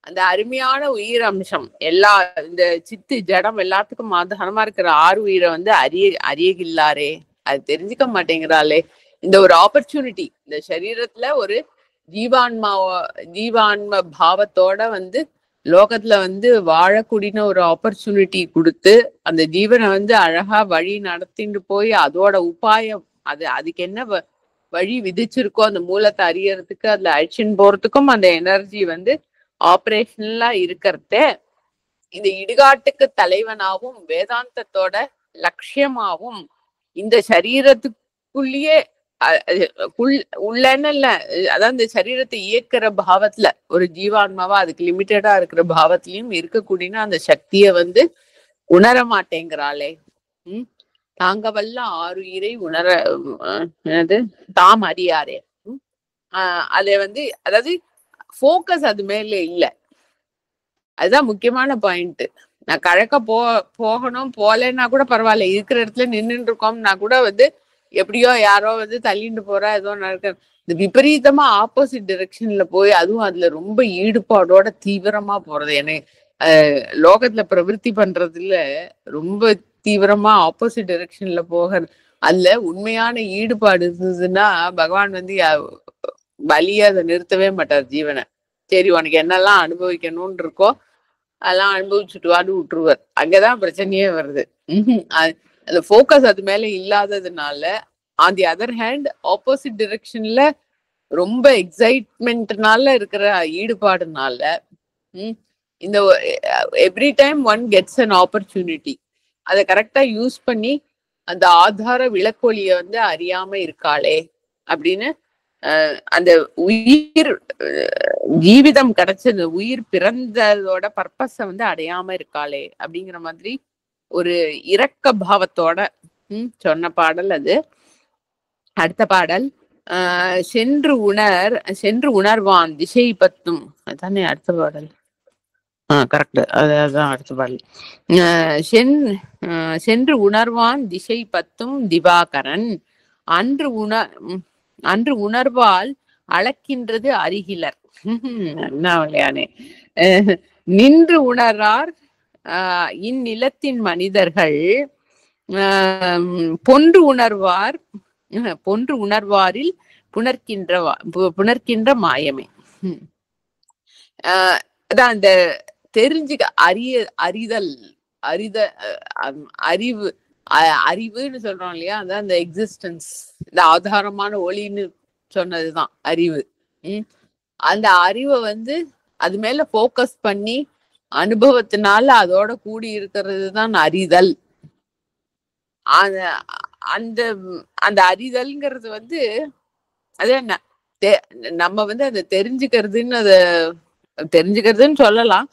அந்த அருமையான உயிர் அம்சம் எல்லா இந்த சித்து ஜடம் எல்லாத்துக்கும் ஆதாரமா இருக்கிற ஆறு உயிரை வந்து அறியகில்லாரே, அது தெரிஞ்சுக்க மாட்டேங்கிறாளே. இந்த ஒரு ஆப்பர்ச்சுனிட்டி, இந்த சரீரத்துல ஒரு ஜீவான்ம பாவத்தோட வந்து லோகத்துல வந்து வாழக்கூடிய ஒரு ஆப்பர்ச்சுனிட்டி கொடுத்து அந்த ஜீவனை வந்து அழகா வழி நடத்திட்டு போய் அதோட உபாயம் அதுக்கு என்ன வழி விதிச்சிருக்கோ அந்த மூலத்தை அறியறதுக்கு அதுல அழிச்சுன்னு போறதுக்கும் அந்த எனர்ஜி வந்து ஆபரேஷனலா இருக்கிறத இந்த இடுகாட்டுக்கு தலைவனாவும் வேதாந்தத்தோட லட்சியமாவும் இந்த சரீரத்துக்குள்ளேயே உள்ளன்னு இல்ல, அதான் இந்த சரீரத்தை இயக்கிற பாவத்துல ஒரு ஜீவான்மாவா அதுக்கு லிமிட்டடா இருக்கிற பாவத்திலயும் இருக்கக்கூடிய அந்த சக்திய வந்து உணர மாட்டேங்கிறாளே. தாங்க வல்ல ஆறுயிரை உணர என்னது தாம் அறியாரே. அதை வந்து அதாவது ஃபோக்கஸ் அது மேல இல்ல. அதுதான் முக்கியமான பாயிண்ட். நான் கழக்க போகணும் போலன்னா கூட பரவாயில்ல, இருக்கிற இடத்துல நின்றுட்டு இருக்கோம்னா கூட வந்து எப்படியோ யாரோ வந்து தள்ளிட்டு போறா ஏதோ நடக்க, இந்த விபரீதமா ஆப்போசிட் டிரெக்ஷன்ல போய் அதுவும் அதுல ரொம்ப ஈடுபாடோட தீவிரமா போறது. எனக்கு லோகத்துல பிரவருத்தி பண்றதுல ரொம்ப தீவிரமா ஆப்போசிட் டிரெக்ஷன்ல போகிறது, அதுல உண்மையான ஈடுபாடு இருந்ததுன்னா பகவான் வந்து பலிய அதை நிறுத்தவே மாட்டார் ஜீவனை. சரி உனக்கு என்னெல்லாம் அனுபவிக்கணும்னு இருக்கோ அதெல்லாம் அனுபவிச்சுட்டு வாடு விட்டுருவார். அங்கதான் பிரச்சனையே வருது. அந்த ஃபோக்கஸ் அது மேல இல்லாததுனால on the other hand opposite டிரெக்ஷன்ல ரொம்ப எக்ஸைட்மெண்ட்னால இருக்கிற ஈடுபாடுனால இந்த every time one gets an opportunity அதை கரெக்டா யூஸ் பண்ணி அந்த ஆதார விளக்கொலிய வந்து அறியாம இருக்காளே அப்படின்னு அந்த உயிர் ஜீவிதம் கிடைச்சது, உயிர் பிறந்ததோட பர்பஸ வந்து அடையாம இருக்காளே அப்படிங்கிற மாதிரி ஒரு இரக்க பாவத்தோட சொன்ன பாடல் அது. அடுத்த பாடல் சென்று உணர்வான் திசை பத்தும், அதுதானே அடுத்த பாடல். கரெக்ட், அதான் அடுத்த பாடல். சென்று உணர்வான் திசை பத்தும் திவாகரன் அன்று உணர்வால் அளக்கின்றது அருகிலர். என்ன விளையானே. நின்று உணரார் இந்நிலத்தின் மனிதர்கள் பொன்று உணர்வாரில் புணர்க்கின்ற மாயமே. அதான் அந்த தெரிஞ்சுக்க அறிவுன்னு சொல்றோம் இல்லையா, அதான் அந்த எக்ஸிஸ்டன்ஸ், இந்த ஆதாரமான ஒளின்னு சொன்னதுதான் அறிவு. அந்த அறிவை வந்து அது மேல போக்கஸ் பண்ணி அனுபவத்தினால அதோட கூடி இருக்கிறது தான் அறிதல். அந்த அந்த அறிதல்ங்கிறது வந்து அது என்ன, நம்ம வந்து அதை தெரிஞ்சுக்கிறதுன்னு சொல்லலாம்.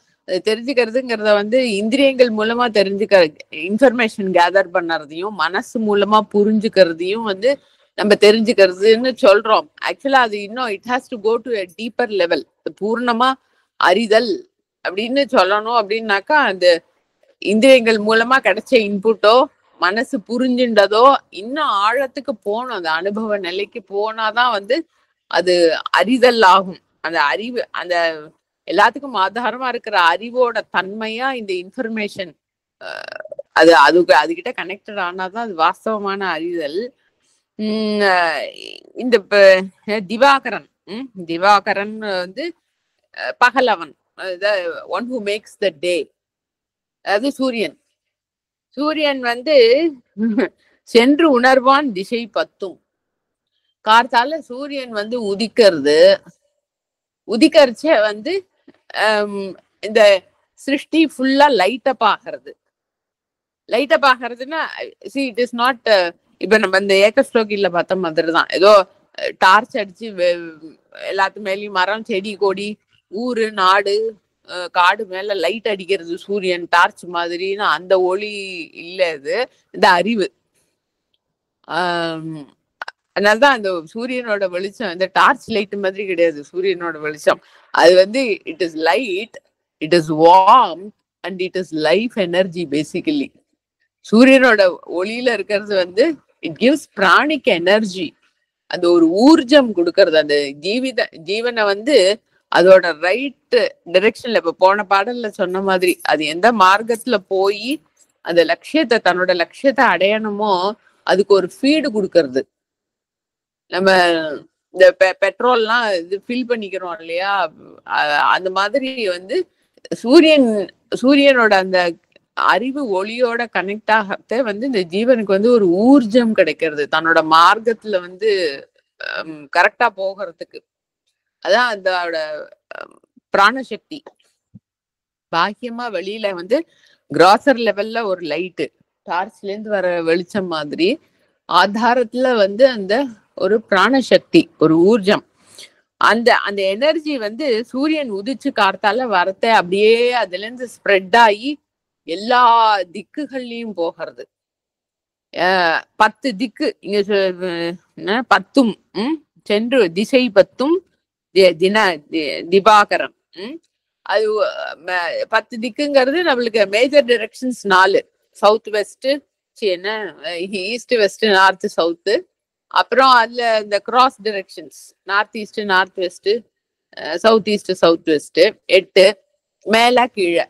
தெரிஞ்சுக்கிறதுங்கிறத வந்து இந்திரியங்கள் மூலமா இன்ஃபர்மேஷன் கேதர் பண்ணறதையும் மனசு மூலமா புரிஞ்சுக்கிறதையும் வந்து நம்ம தெரிஞ்சுக்கிறதுன்னு சொல்றோம். ஆக்சுவலா அது இன்னும் it has to go to a deeper level. பூர்ணமா அறிதல் அப்படின்னு சொல்லணும் அப்படின்னாக்கா அந்த இந்திரியங்கள் மூலமா கிடைச்ச இன்புட்டோ மனசு புரிஞ்சுண்டதோ இன்னும் ஆழத்துக்கு போகணும். அந்த அனுபவ நிலைக்கு போனாதான் வந்து அது அறிதல் ஆகும். அந்த அறிவு, அந்த எல்லாத்துக்கும் ஆதாரமா இருக்கிற அறிவோட தன்மையா இந்த இன்ஃபர்மேஷன் அதுகிட்ட கனெக்டட் ஆனாதான் அது வாஸ்தவமான அறிதல். இந்த திவாகரன் வந்து பகலவன், ஒன் ஹூ மேக்ஸ் த டே, அது சூரியன் வந்து சென்று உணர்வான் திசை பத்தும். கார்த்தால சூரியன் வந்து உதிக்கரிச்ச வந்து இந்த சிருஷ்டி ஃபுல்லா லைட்டப் ஆகிறதுன்னா இட் இஸ் நாட், இப்ப நம்ம இந்த ஏக்கஸ்லோகில பார்த்த மாதிரிதான் ஏதோ டார்ச் அடிச்சு எல்லாத்து மேலயும் மரம் செடி கொடி ஊரு நாடு காடு மேல லைட் அடிக்கிறது சூரியன் டார்ச் மாதிரின்னு அந்த ஒளி இல்ல, இது இந்த அறிவு. அதனாலதான் அந்த சூரியனோட வெளிச்சம் இந்த டார்ச் லைட் மாதிரி கிடையாது. சூரியனோட வெளிச்சம் அது வந்து it is light, it is warm and it is life energy. Basically சூரியனோட ஒளியில இருக்கிறது வந்து இட் கிவ்ஸ் பிராணிக் எனர்ஜி, அந்த ஒரு ஊர்ஜம் கொடுக்கறது. அந்த ஜீவனை வந்து அதோட ரைட் டைரக்ஷன்ல இப்ப போன பாடல்ல சொன்ன மாதிரி அது எந்த மார்க்கத்துல போய் அந்த லட்சியத்தை தன்னோட லட்சியத்தை அடையணுமோ அதுக்கு ஒரு ஃபீடு கொடுக்கறது. நம்ம இந்த பெட்ரோல்லாம் இது ஃபில் பண்ணிக்கிறோம் இல்லையா, அந்த மாதிரி வந்து சூரியனோட அந்த அறிவு ஒளியோட கனெக்ட் ஆகத்தே வந்து இந்த ஜீவனுக்கு வந்து ஒரு ஊர்ஜம் கிடைக்கிறது தன்னோட மார்க்கத்துல வந்து கரெக்டா போகிறதுக்கு. அதான் அதோட பிராணசக்தி. பாக்கியமா வெளியில வந்து கிராசர் லெவல்ல ஒரு லைட்டு டார்ச்ல இருந்து வர வெளிச்சம் மாதிரி ஆதாரத்துல வந்து அந்த ஒரு பிராணசக்தி, ஒரு ஊர்ஜம். அந்த அந்த எனர்ஜி வந்து சூரியன் உதிச்சு காத்தால வரத்த அப்படியே அதுல இருந்து ஸ்ப்ரெட் ஆகி எல்லா திக்குகள்லயும் போகிறது. 10 திக்கு இங்க பத்தும் சென்று திசை பத்தும் திபாகரம். அது 10 திக்குங்கிறது நம்மளுக்கு மேஜர் டைரக்ஷன்ஸ் 4. சவுத் வெஸ்ட், என்ன ஈஸ்ட் வெஸ்ட் நார்த் சவுத்து, அப்புறம் அதுல இந்த cross directions north east north west, south east south west 8 மேல கீழே.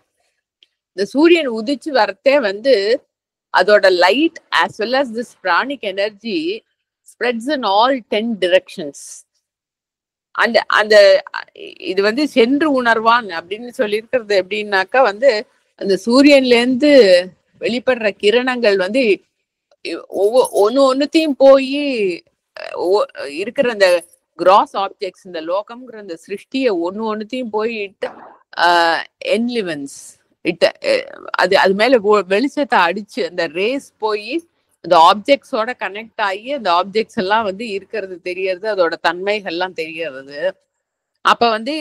இந்த சூரியன் உதிச்சு வரத்தே வந்து அதோட light as well as this pranic energy spreads in all 10 directions. அந்த அந்த இது வந்து சென்று உணர்வான் அப்படின்னு சொல்லியிருக்கிறது எப்படின்னாக்கா வந்து அந்த சூரியன்ல இருந்து வெளிப்படுற கிரணங்கள் வந்து ஒன்னுத்தையும் போய் இருக்கிற அந்த கிராஸ் ஆப்ஜெக்ட்ஸ், இந்த லோகம்ங்கிற அந்த சிருஷ்டிய ஒன்னுத்தையும் போயிட்டு என்லிவன்ஸ் அது மேல வெளிச்சத்தை அடிச்சு அந்த ரேஸ் போய் அந்த ஆப்ஜெக்ட்ஸோட கனெக்ட் ஆகி அந்த ஆப்ஜெக்ட்ஸ் எல்லாம் வந்து இருக்கிறது தெரியறது, அதோட தன்மைகள்லாம் தெரியறது. அப்ப வந்து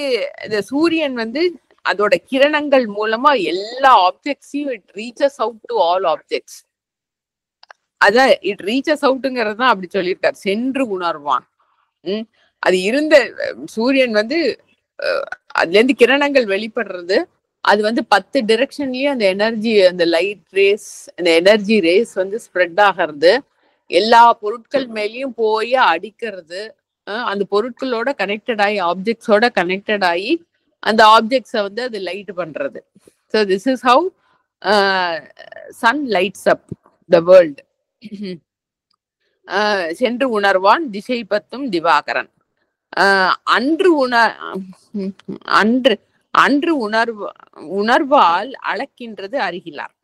இந்த சூரியன் வந்து அதோட கிரணங்கள் மூலமா எல்லா ஆப்ஜெக்ட்ஸையும் it reaches out to all objects. அதான் இட் ரீச்சஸ் அவுட்டுங்கிறது தான் அப்படி சொல்லியிருக்காரு, சென்று உணர்வான். அது இருந்த சூரியன் வந்து அதுல இருந்து கிரணங்கள் வெளிப்படுறது, அது வந்து 10 டிரெக்ஷன்லயும் அந்த எனர்ஜி, அந்த லைட் ரேஸ், அந்த எனர்ஜி ரேஸ் வந்து ஸ்ப்ரெட் ஆகிறது, எல்லா பொருட்கள் மேலேயும் போய் அடிக்கிறது, அந்த பொருட்களோட கனெக்டட் ஆகி ஆப்ஜெக்ட்ஸோட கனெக்டட் ஆகி அந்த ஆப்ஜெக்ட்ஸை வந்து அது லைட் பண்றது. So this is how sun lights up the world. சென்று உணர்வான் திசை பத்தும் திவாகரன். அன்று உணர்வால் அளக்கின்றது அருகிலார்.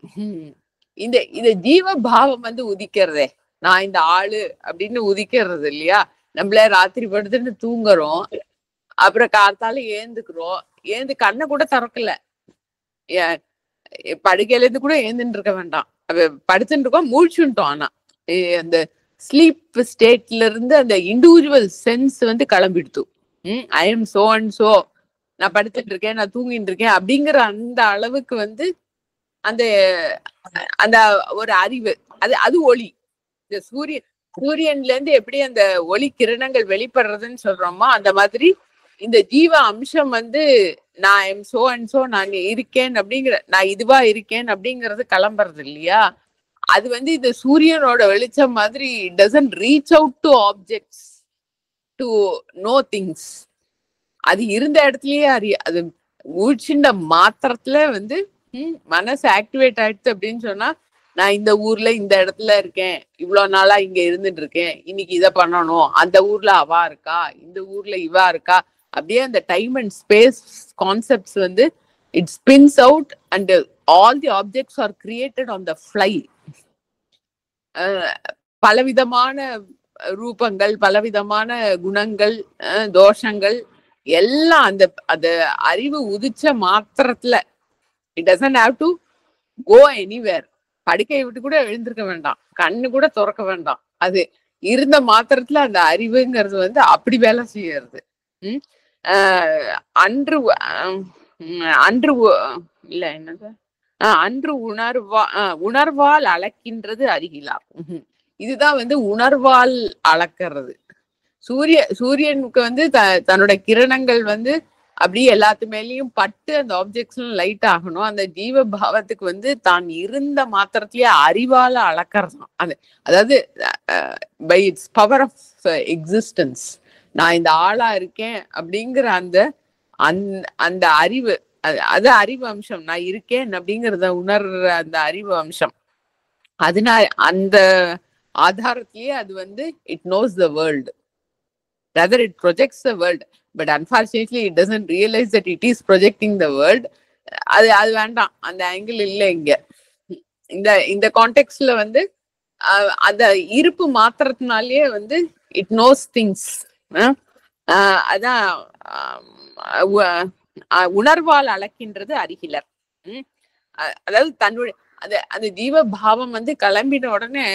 இந்த ஜீவ பாவம் வந்து உதிக்கிறதே, நான் இந்த ஆளு அப்படின்னு உதிக்கிறது இல்லையா. நம்மள ராத்திரி படுத்துட்டு தூங்குறோம், அப்புறம் காத்தால ஏந்துக்கிறோம், ஏந்து கண்ணை கூட திறக்கல, படுக்கையில இருந்து கூட ஏந்துட்டு இருக்க வேண்டாம், படுத்துட்டு இருக்கோம், மூழ்ச்சுட்டோம். ஆனா அந்த ஸ்லீப் ஸ்டேட்ல இருந்து அந்த இண்டிவிஜுவல் சென்ஸ் வந்து கிளம்பிடுத்து. I am so and so, நான் படுத்துட்டு இருக்கேன், நான் தூங்கிட்டு இருக்கேன் அப்படிங்கிற அந்த அளவுக்கு வந்து அந்த அந்த ஒரு அறிவு, அது ஒளி. இந்த சூரியன்ல இருந்து எப்படி அந்த ஒளி கிரணங்கள் வெளிப்படுறதுன்னு சொல்றோமோ அந்த மாதிரி இந்த ஜீவ அம்சம் வந்து நான் எம் சோ அண்ட் சோ, நான் இருக்கேன் அப்படிங்கிற, நான் இதுவா இருக்கேன் அப்படிங்கிறது கிளம்புறது இல்லையா. அது வந்து இந்த சூரியனோட வெளிச்சம் மாதிரி doesn't reach out to objects to know things. அது இருந்த இடத்துலயே அது ஊழ்ச்சிண்ட மாத்திரத்துல வந்து மனசு ஆக்டிவேட் ஆயிடுச்சு அப்படின்னு சொன்னா, நான் இந்த ஊர்ல இந்த இடத்துல இருக்கேன், இவ்வளவு நாளா இங்க இருந்துட்டு இருக்கேன், இன்னைக்கு இதை பண்ணணும், அந்த ஊர்ல அவா இருக்கா, இந்த ஊர்ல இவா இருக்கா, அப்படியே அந்த டைம் அண்ட் ஸ்பேஸ் கான்செப்ட்ஸ் வந்து it spins out and all the objects are created on the fly. பலவிதமான ரூபங்கள், பலவிதமான குணங்கள், தோஷங்கள் எல்லாம் அந்த அறிவு உதிச்ச மாத்திரத்துல it doesn't have to go anywhere. படுக்கையை விட்டு கூட எழுந்திருக்க வேண்டாம், கண்ணு கூட திறக்க வேண்டாம், அது இருந்த மாத்திரத்துல அந்த அறிவுங்கிறது வந்து அப்படி வேலை செய்யறது. அன்று இல்ல என்னது அன்று உணர்வால் அளக்கின்றது அருகிலார். இதுதான் வந்து உணர்வால் அளக்கிறது. சூரியனுக்கு வந்து தன்னோட கிரணங்கள் வந்து அப்படியே எல்லாத்து மேலேயும் பட்டு அந்த ஆப்ஜெக்ட்ஸ் லைட் ஆகணும். அந்த ஜீவ பாவத்துக்கு வந்து தான் இருந்த மாத்திரத்திலேயே அறிவால அளக்கிறது. அதாவது by its power of existence, நான் இந்த ஆளா இருக்கேன் அப்படிங்கிற அந்த அந்த அறிவு, அது அறிவு அம்சம். நான் இருக்கேன் அப்படிங்கறத உணர்ற அந்த அறிவு அம்சம், அதனால அந்த ஆதாரத்திலேயே அது வந்து it nose the world, rather it projects the world, but unfortunately it doesn't realize that it is projecting the world. அது அது வேண்டாம், அந்த ஆங்கிள் இல்லை இங்க. இந்த கான்டெக்ட்ல வந்து அந்த இருப்பு மாத்திரத்தினாலேயே வந்து இட் நோஸ் திங்ஸ். அதான் உணர்வால் அளக்கின்றது அறிகிலர். அதாவது தன்னுடைய அந்த ஜீவ பாவம் வந்து கிளம்பின உடனே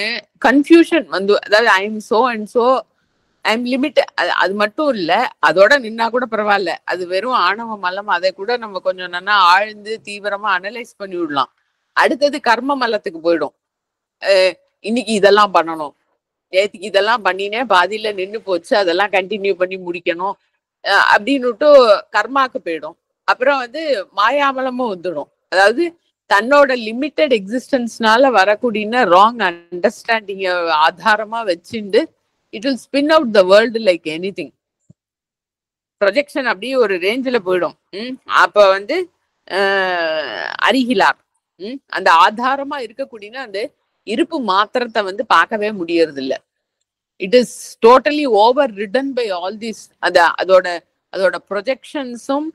கன்ஃபியூஷன் வந்து, அதாவது ஐ am so and so, I am limit, அது மட்டும் இல்ல, அதோட நின்னா கூட பரவாயில்ல, அது வெறும் ஆணவ மலம், அதை கூட நம்ம கொஞ்சம் நல்லா ஆழ்ந்து தீவிரமா அனலைஸ் பண்ணி விடலாம். அடுத்தது கர்ம மலத்துக்கு போயிடும். இன்னைக்கு இதெல்லாம் பண்ணணும், நேற்றுக்கு இதெல்லாம் பண்ணினேன், பாதியில நின்று போச்சு, அதெல்லாம் கண்டினியூ பண்ணி முடிக்கணும் அப்படின்னுட்டு கர்மாக்கு போயிடும். அப்புறம் வந்து மாயாமலமும் வந்துடும். அதாவது தன்னோட லிமிட்டட் எக்ஸிஸ்டன்ஸ்னால வரக்கூடிய ராங் அண்டர்ஸ்டாண்டிங் ஆதாரமா வச்சுண்டு it will spin out the world like anything. Projection அப்படியே ஒரு ரேஞ்சில் போயிடும். அப்ப வந்து அறிகிலார் அந்த ஆதாரமா இருக்கக்கூடிய அந்த இருப்பு மாத்திரத்தை வந்து பார்க்கவே முடியறது இல்ல. It is totally overridden by all this. அதோட ப்ரொஜெக்ஷன்ஸும்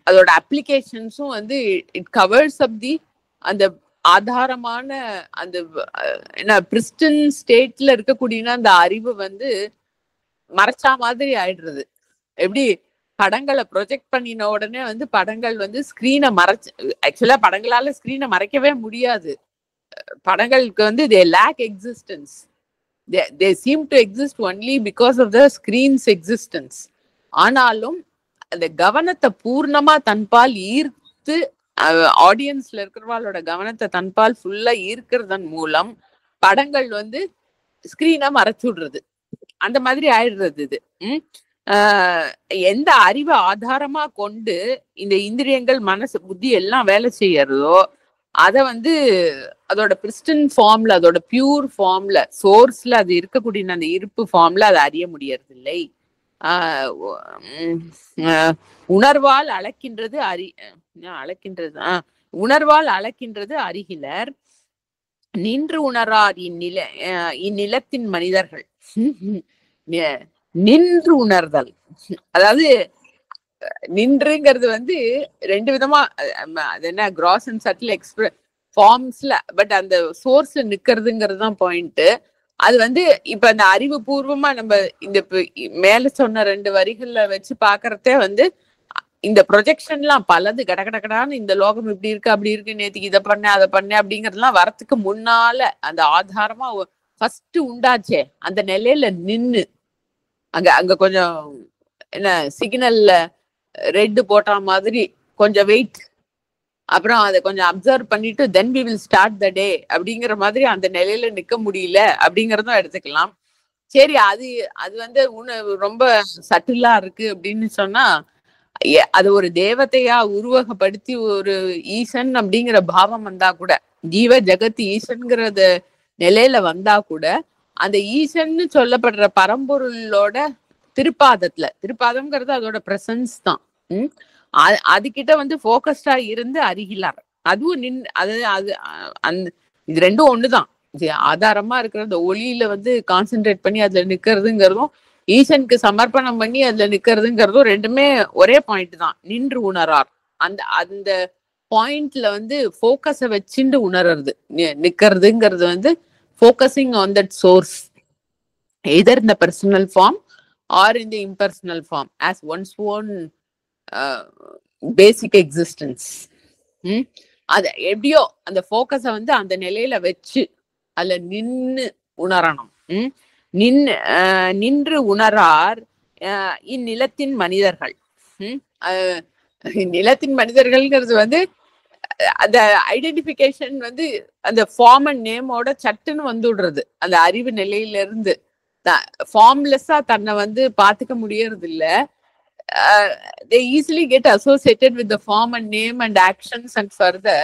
அதோட அப்ளிகேஷன்ஸும் வந்து இட் கவர்ஸ் அப் தி அந்த ஆதாரமான அந்த என்ன பிரிஸ்டன் ஸ்டேட்ல இருக்கக்கூடிய அந்த அறிவு வந்து மறைச்சா மாதிரி ஆயிடுறது. எப்படி படங்களை ப்ரொஜெக்ட் பண்ணின உடனே வந்து படங்கள் வந்து ஸ்கிரீனை மறைச்சு, ஆக்சுவலா படங்களால ஸ்கிரீனை மறைக்கவே முடியாது. படங்களுக்கு வந்து they lack existence. They seem to exist only because of the screen's existence. ஆனாலும் அந்த கவனத்தை பூர்ணமா தன்பால் ஈர்த்து ஆடியன்ஸ்ல இருக்கிறவாளோட கவனத்தை தன்பால் ஃபுல்லா ஈர்க்கிறதன் மூலம் படங்கள் வந்து ஸ்கிரீனை மறைச்சு விடுறது. அந்த மாதிரி ஆயிடுறது இது. எந்த அறிவை ஆதாரமா கொண்டு இந்த இந்திரியங்கள் மனசு புத்தி எல்லாம் வேலை செய்யறதோ அதை வந்து அதோட பிரிஸ்டன் ஃபார்ம்ல, அதோட பியூர் ஃபார்ம்ல, சோர்ஸ்ல அது இருக்கக்கூடிய அந்த இருப்பு ஃபார்ம்ல அதை அறிய முடியறது இல்லை. உணர்வால் அளக்கின்றது உணர்வால் அளக்கின்றது அறிகிலர். நின்று உணரார் இந்நிலத்தின் மனிதர்கள். நின்று உணர்தல், அதாவது நின்றுங்கிறது வந்து ரெண்டு விதமா, அது என்ன கிராஸ் அண்ட் சட்டில் எக்ஸ்பிரஸ் ஃபார்ம்ஸ்ல, பட் அந்த சோர்ஸ்ல நிக்கிறதுங்கிறது தான் பாயிண்ட். அது வந்து இப்ப அந்த அறிவு பூர்வமா நம்ம இந்த மேல சொன்ன 2 வரிகள்ல வச்சு பாக்குறதே வந்து இந்த ப்ரொஜெக்ஷன்லாம் பலது கடகடகடான்னு இந்த லோகம் இப்படி இருக்கு அப்படி இருக்கு, நேற்றுக்கு இதை பண்ண அதை பண்ண அப்படிங்கறதுலாம் வரத்துக்கு முன்னால அந்த ஆதாரமா ஃபர்ஸ்ட் உண்டாச்சே அந்த நிலையில நின்னு அங்க கொஞ்சம் என்ன சிக்னல்ல ரெட் போட்ட மாதிரி கொஞ்சம் வெயிட், அப்புறம் அதை கொஞ்சம் அப்சர்வ் பண்ணிட்டு then we will start the day அப்படிங்கிற மாதிரி அந்த நிலையில நிக்க முடியல அப்படிங்கறதும் எடுத்துக்கலாம். சரி, அது வந்து ரொம்ப சட்டிலா இருக்கு அப்படின்னு சொன்னா அது ஒரு தேவதையா உருவகப்படுத்தி ஒரு ஈசன் அப்படிங்கிற பாவம் வந்தா கூட, ஜீவ ஜெகத் ஈசன்கிறத நிலையில வந்தா கூட அந்த ஈசன்னு சொல்லப்படுற பரம்பொருளோட திருப்பாதம்ங்கிறது அதோட பிரசன்ஸ் தான். அதுகிட்ட வந்து போக்கஸ்டா இருந்து அறிகிலார். அதுவும் இது ரெண்டும் ஒண்ணுதான். ஆதாரமா இருக்கிற அந்த ஒளியில வந்து கான்சென்ட்ரேட் பண்ணி அதுல நிக்கிறதுங்கிறதும் ஈசனுக்கு சமர்ப்பணம் பண்ணி அதுல நிக்கிறதுங்கிறதும் ரெண்டுமே ஒரே பாயிண்ட் தான். நின்று உணரார் அந்த பாயிண்ட்ல வந்து போக்கஸ வச்சுட்டு உணர்றது. நிக்கிறதுங்கிறது வந்து focusing on that source either in the personal form or in the impersonal form as one's own basic existence. அது எப்படியோ அந்த போக்கஸ வந்து அந்த நிலையில வச்சு அதுல நின்று உணரணும். நின்று உணரார் இந்நிலத்தின் மனிதர்கள். நிலத்தின் மனிதர்கள்ங்கிறது வந்து அந்த ஐடென்டிபிகேஷன் வந்து அந்த ஃபார்ம் அண்ட் நேமோட சட்டுன்னு வந்து விடுறது. அந்த அறிவு நிலையில இருந்து ஃபார்ம்லெஸ்ஸா தன்னை வந்து பாத்துக்க முடியறது இல்ல. they easily get associated with the form and name and actions and further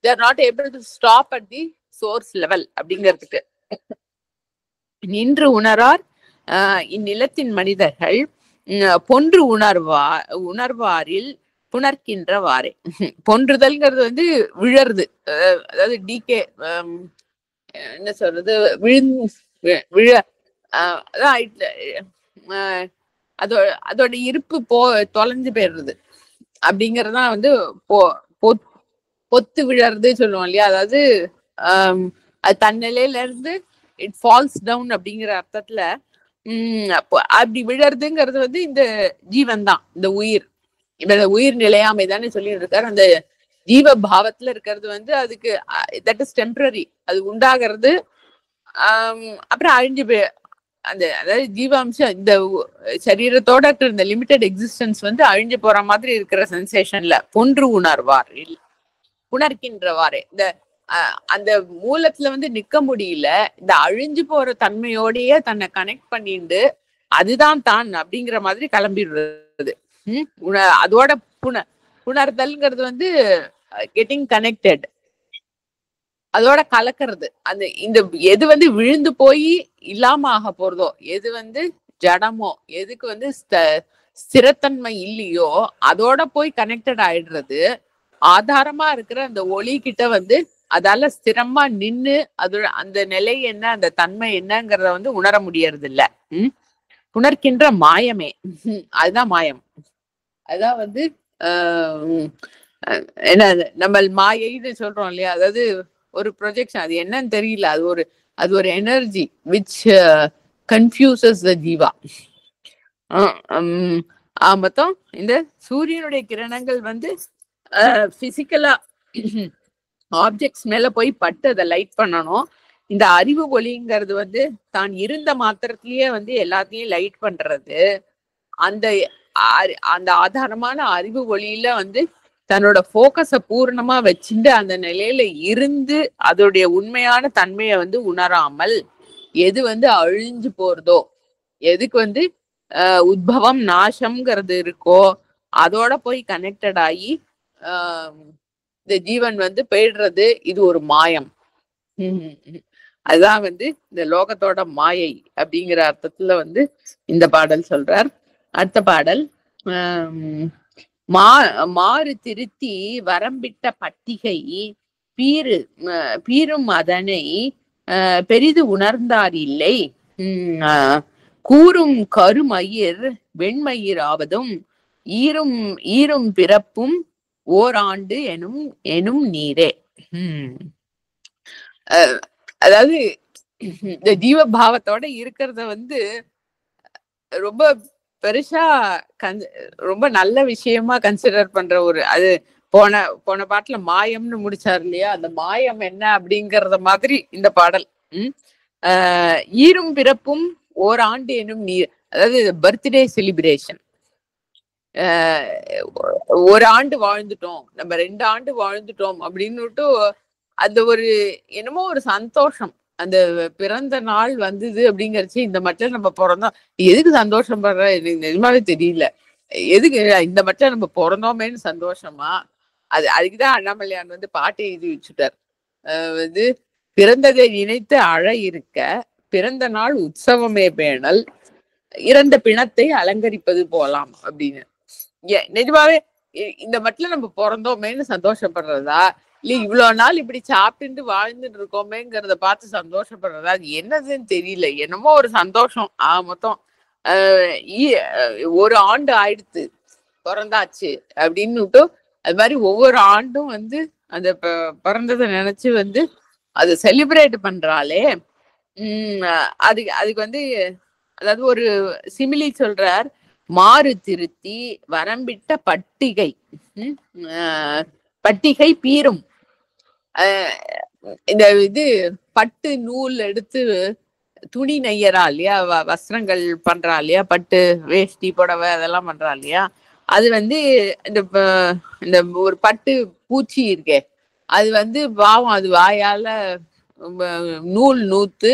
they are not able to stop at the source level அப்படிங்கிறதுக்கு. நின்று உணரார் இந்நிலத்தின் மனிதர்கள் பொன்று உணர்வாரில் புணர்க்கின்றவாறே. பொன்றுதல்ங்கிறது வந்து விழறது, அதாவது டிகே, என்ன சொல்றது, விழ அதான் அதோட இருப்பு தொலைஞ்சு போயிடுறது அப்படிங்கறதுதான் வந்து பொத்து விழறது சொல்லுவோம் இல்லையா. அதாவது அது தன்னிலையில இருந்து இட் ஃபால்ஸ் டவுன் அப்படிங்கிற அர்த்தத்துல அப்படி விழறதுங்கிறது வந்து இந்த ஜீவன் தான், இந்த உயிர். இப்ப உயிர் நிலையாமை தானே சொல்லிட்டு இருக்காரு. அந்த ஜீவ பாவத்துல இருக்கிறது வந்து அதுக்கு தட் இஸ் டெம்பரரி, அது உண்டாகிறது. அப்புறம் அழிஞ்சு போய் அதாவது ஜீவாம்சம் இந்த சரீரத்தோட இந்த லிமிட்டெட் எக்ஸிஸ்டன்ஸ் வந்து அழிஞ்சு போற மாதிரி இருக்கிற சென்சேஷன்ல பொன்று உணர்வார் புணர்க்கின்றவாறே. இந்த அந்த மூலத்துல வந்து நிக்க முடியல, இந்த அழிஞ்சு போற தன்மையோடயே தன்னை கனெக்ட் பண்ணிட்டு அதுதான் தான் அப்படிங்கிற மாதிரி கிளம்பிடுறது. அதோட புணர்தல்ங்கிறது வந்து கெட்டிங் கனெக்டட், அதோட கலக்கிறது. அந்த இந்த எது வந்து விழுந்து போய் இல்லாம ஆக போறதோ, எது வந்து ஜடமோ, எதுக்கு வந்து ஸ்திரத்தன்மை இல்லையோ அதோட போய் கனெக்டட் ஆயிடுறது. ஆதாரமா இருக்கிற அந்த ஒளி கிட்ட வந்து அதால ஸ்திரமா நின்னு அதோட அந்த நிலை என்ன, அந்த தன்மை என்னங்கிறத வந்து உணர முடியறது இல்ல. உணர்கின்ற மாயமே, அதுதான் மாயம். அதான் வந்து என்ன நம்ம மாயைன்னு சொல்றோம் இல்லையா. அதாவது ஒரு ப்ரொஜெக்ஷன், அது என்னன்னு தெரியல, அது ஒரு எனர்ஜி விச் கன்ஃபியூசஸ் த ஜீவா. மொத்தம் இந்த சூரியனுடைய கிரணங்கள் வந்து பிசிக்கலா ஆப்ஜெக்ட்ஸ் மேல போய் பட்டு அதை லைட் பண்ணணும். இந்த அறிவு ஒளிங்கிறது வந்து தான் இருந்த மாத்திரத்திலேயே வந்து எல்லாத்தையும் லைட் பண்றது. அந்த ஆதாரமான அறிவு ஒளியில வந்து தன்னோட போக்கஸ பூர்ணமா வச்சுட்டு அந்த நிலையில இருந்து அதோடைய உண்மையான தன்மையை வந்து உணராமல் எது வந்து அழிஞ்சு போறதோ, எதுக்கு வந்து உத்பவம் நாசம்ங்கிறது இருக்கோ அதோட போய் கனெக்டட் ஆகி இந்த ஜீவன் வந்து போயிடுறது. இது ஒரு மாயம். அதுதான் வந்து இந்த லோகத்தோட மாயை அப்படிங்கிற அர்த்தத்துல வந்து இந்த பாடல் சொல்றார். அடுத்த பாடல், மாறு திருத்தி வரம்பிட்ட பட்டிகை பீரும் அதனை பெரிது உணர்ந்தார் இல்லை. கூறும் கருமயிர் வெண்மயிர் ஆவதும் ஈரும் பிறப்பும் ஓராண்டு எனும் நீரே. அதாவது இந்த ஜீவபாவத்தோட இருக்கிறத வந்து ரொம்ப பெருசா ரொம்ப நல்ல விஷயமா கன்சிடர் பண்ற ஒரு, அது போன பாட்டுல மாயம்னு முடிச்சாரு இல்லையா. அந்த மாயம் என்ன அப்படிங்கறத மாதிரி இந்த பாடல். ஈரும் பிறப்பும் ஓராண்டு எனும் நீர், அதாவது பர்த்டே செலிப்ரேஷன். ஒரு ஆண்டு வாழ்ந்துட்டோம், நம்ம 2 ஆண்டு வாழ்ந்துட்டோம் அப்படின்னுட்டு அந்த ஒரு என்னமோ ஒரு சந்தோஷம். அந்த பிறந்த நாள் வந்தது அப்படிங்கறச்சு இந்த மட்டும் நம்ம பிறந்தோம், எதுக்கு சந்தோஷம் படுற எனக்கு நிஜமாவே தெரியல. எதுக்கு இந்த மட்டும் நம்ம பிறந்தோமேன்னு சந்தோஷமா? அதுக்குதான் அண்ணாமலையான் வந்து பாட்டை எழுதி வச்சுட்டார். வந்து பிறந்ததை நினைத்து அழ இருக்க பிறந்த நாள் உற்சவமே பேணல் இறந்த பிணத்தை அலங்கரிப்பது போலாம் அப்படின்னு. நிஜமாவே இந்த மட்டும் நம்ம பிறந்தோமேன்னு சந்தோஷப்படுறதா, இல்ல இவ்வளவு நாள் இப்படி சாப்பிட்டு வாழ்ந்துட்டு இருக்கோமேங்கிறத பார்த்து சந்தோஷப்படுறதா? அது என்னதுன்னு தெரியல, என்னமோ ஒரு சந்தோஷம். மொத்தம் ஒரு ஆண்டு ஆயிடுத்து பிறந்தாச்சு அப்படின்னுட்டு அது மாதிரி ஒவ்வொரு ஆண்டும் வந்து அந்த பிறந்ததை நினைச்சு வந்து அதை செலிப்ரேட் பண்றாளே. அதுக்கு வந்து அதாவது ஒரு சிமிலி சொல்றார். மாறு திருத்தி வரம்பிட்ட பட்டிகை பீரும். இந்த இது பட்டு நூல் எடுத்து துணி நெய்யறா இல்லையா, வஸ்திரங்கள் பண்றா இல்லையா, பட்டு வேஷ்டி புடவை அதெல்லாம் பண்றா இல்லையா. அது வந்து இந்த ஒரு பட்டு பூச்சி இருக்கே, அது வந்து பாவம், அது வாயால நூல் நூத்து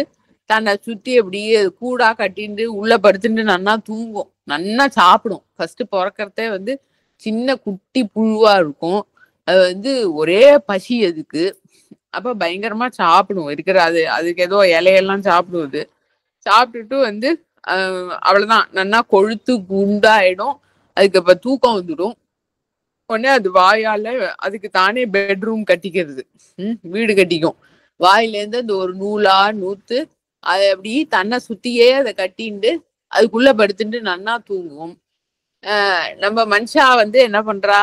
தன்னை சுத்தி அப்படியே கூடா கட்டிட்டு உள்ள படுத்துட்டு நன்னா தூங்கும், நன்னா சாப்பிடும். ஃபர்ஸ்ட் பிறக்கிறதே வந்து சின்ன குட்டி புழுவா இருக்கும். அது வந்து ஒரே பசி அதுக்கு. அப்ப பயங்கரமா சாப்பிடும் இருக்கிற, அதுக்கு ஏதோ இலையெல்லாம் சாப்பிடுவது. சாப்பிட்டுட்டு வந்து அவ்வளவுதான், நல்லா கொழுத்து குண்டாயிடும். அதுக்கு இப்ப தூக்கம் வந்துடும். உடனே அது வாயால அதுக்கு தானே பெட்ரூம் கட்டிக்கிறது, வீடு கட்டிக்கும். வாயிலேருந்து அந்த ஒரு நூலா நூத்து அதை அப்படி தன்னை சுத்தியே அதை கட்டிண்டு அதுக்குள்ள படுத்துட்டு நன்னா தூங்கும். நம்ம மனுஷா வந்து என்ன பண்றா,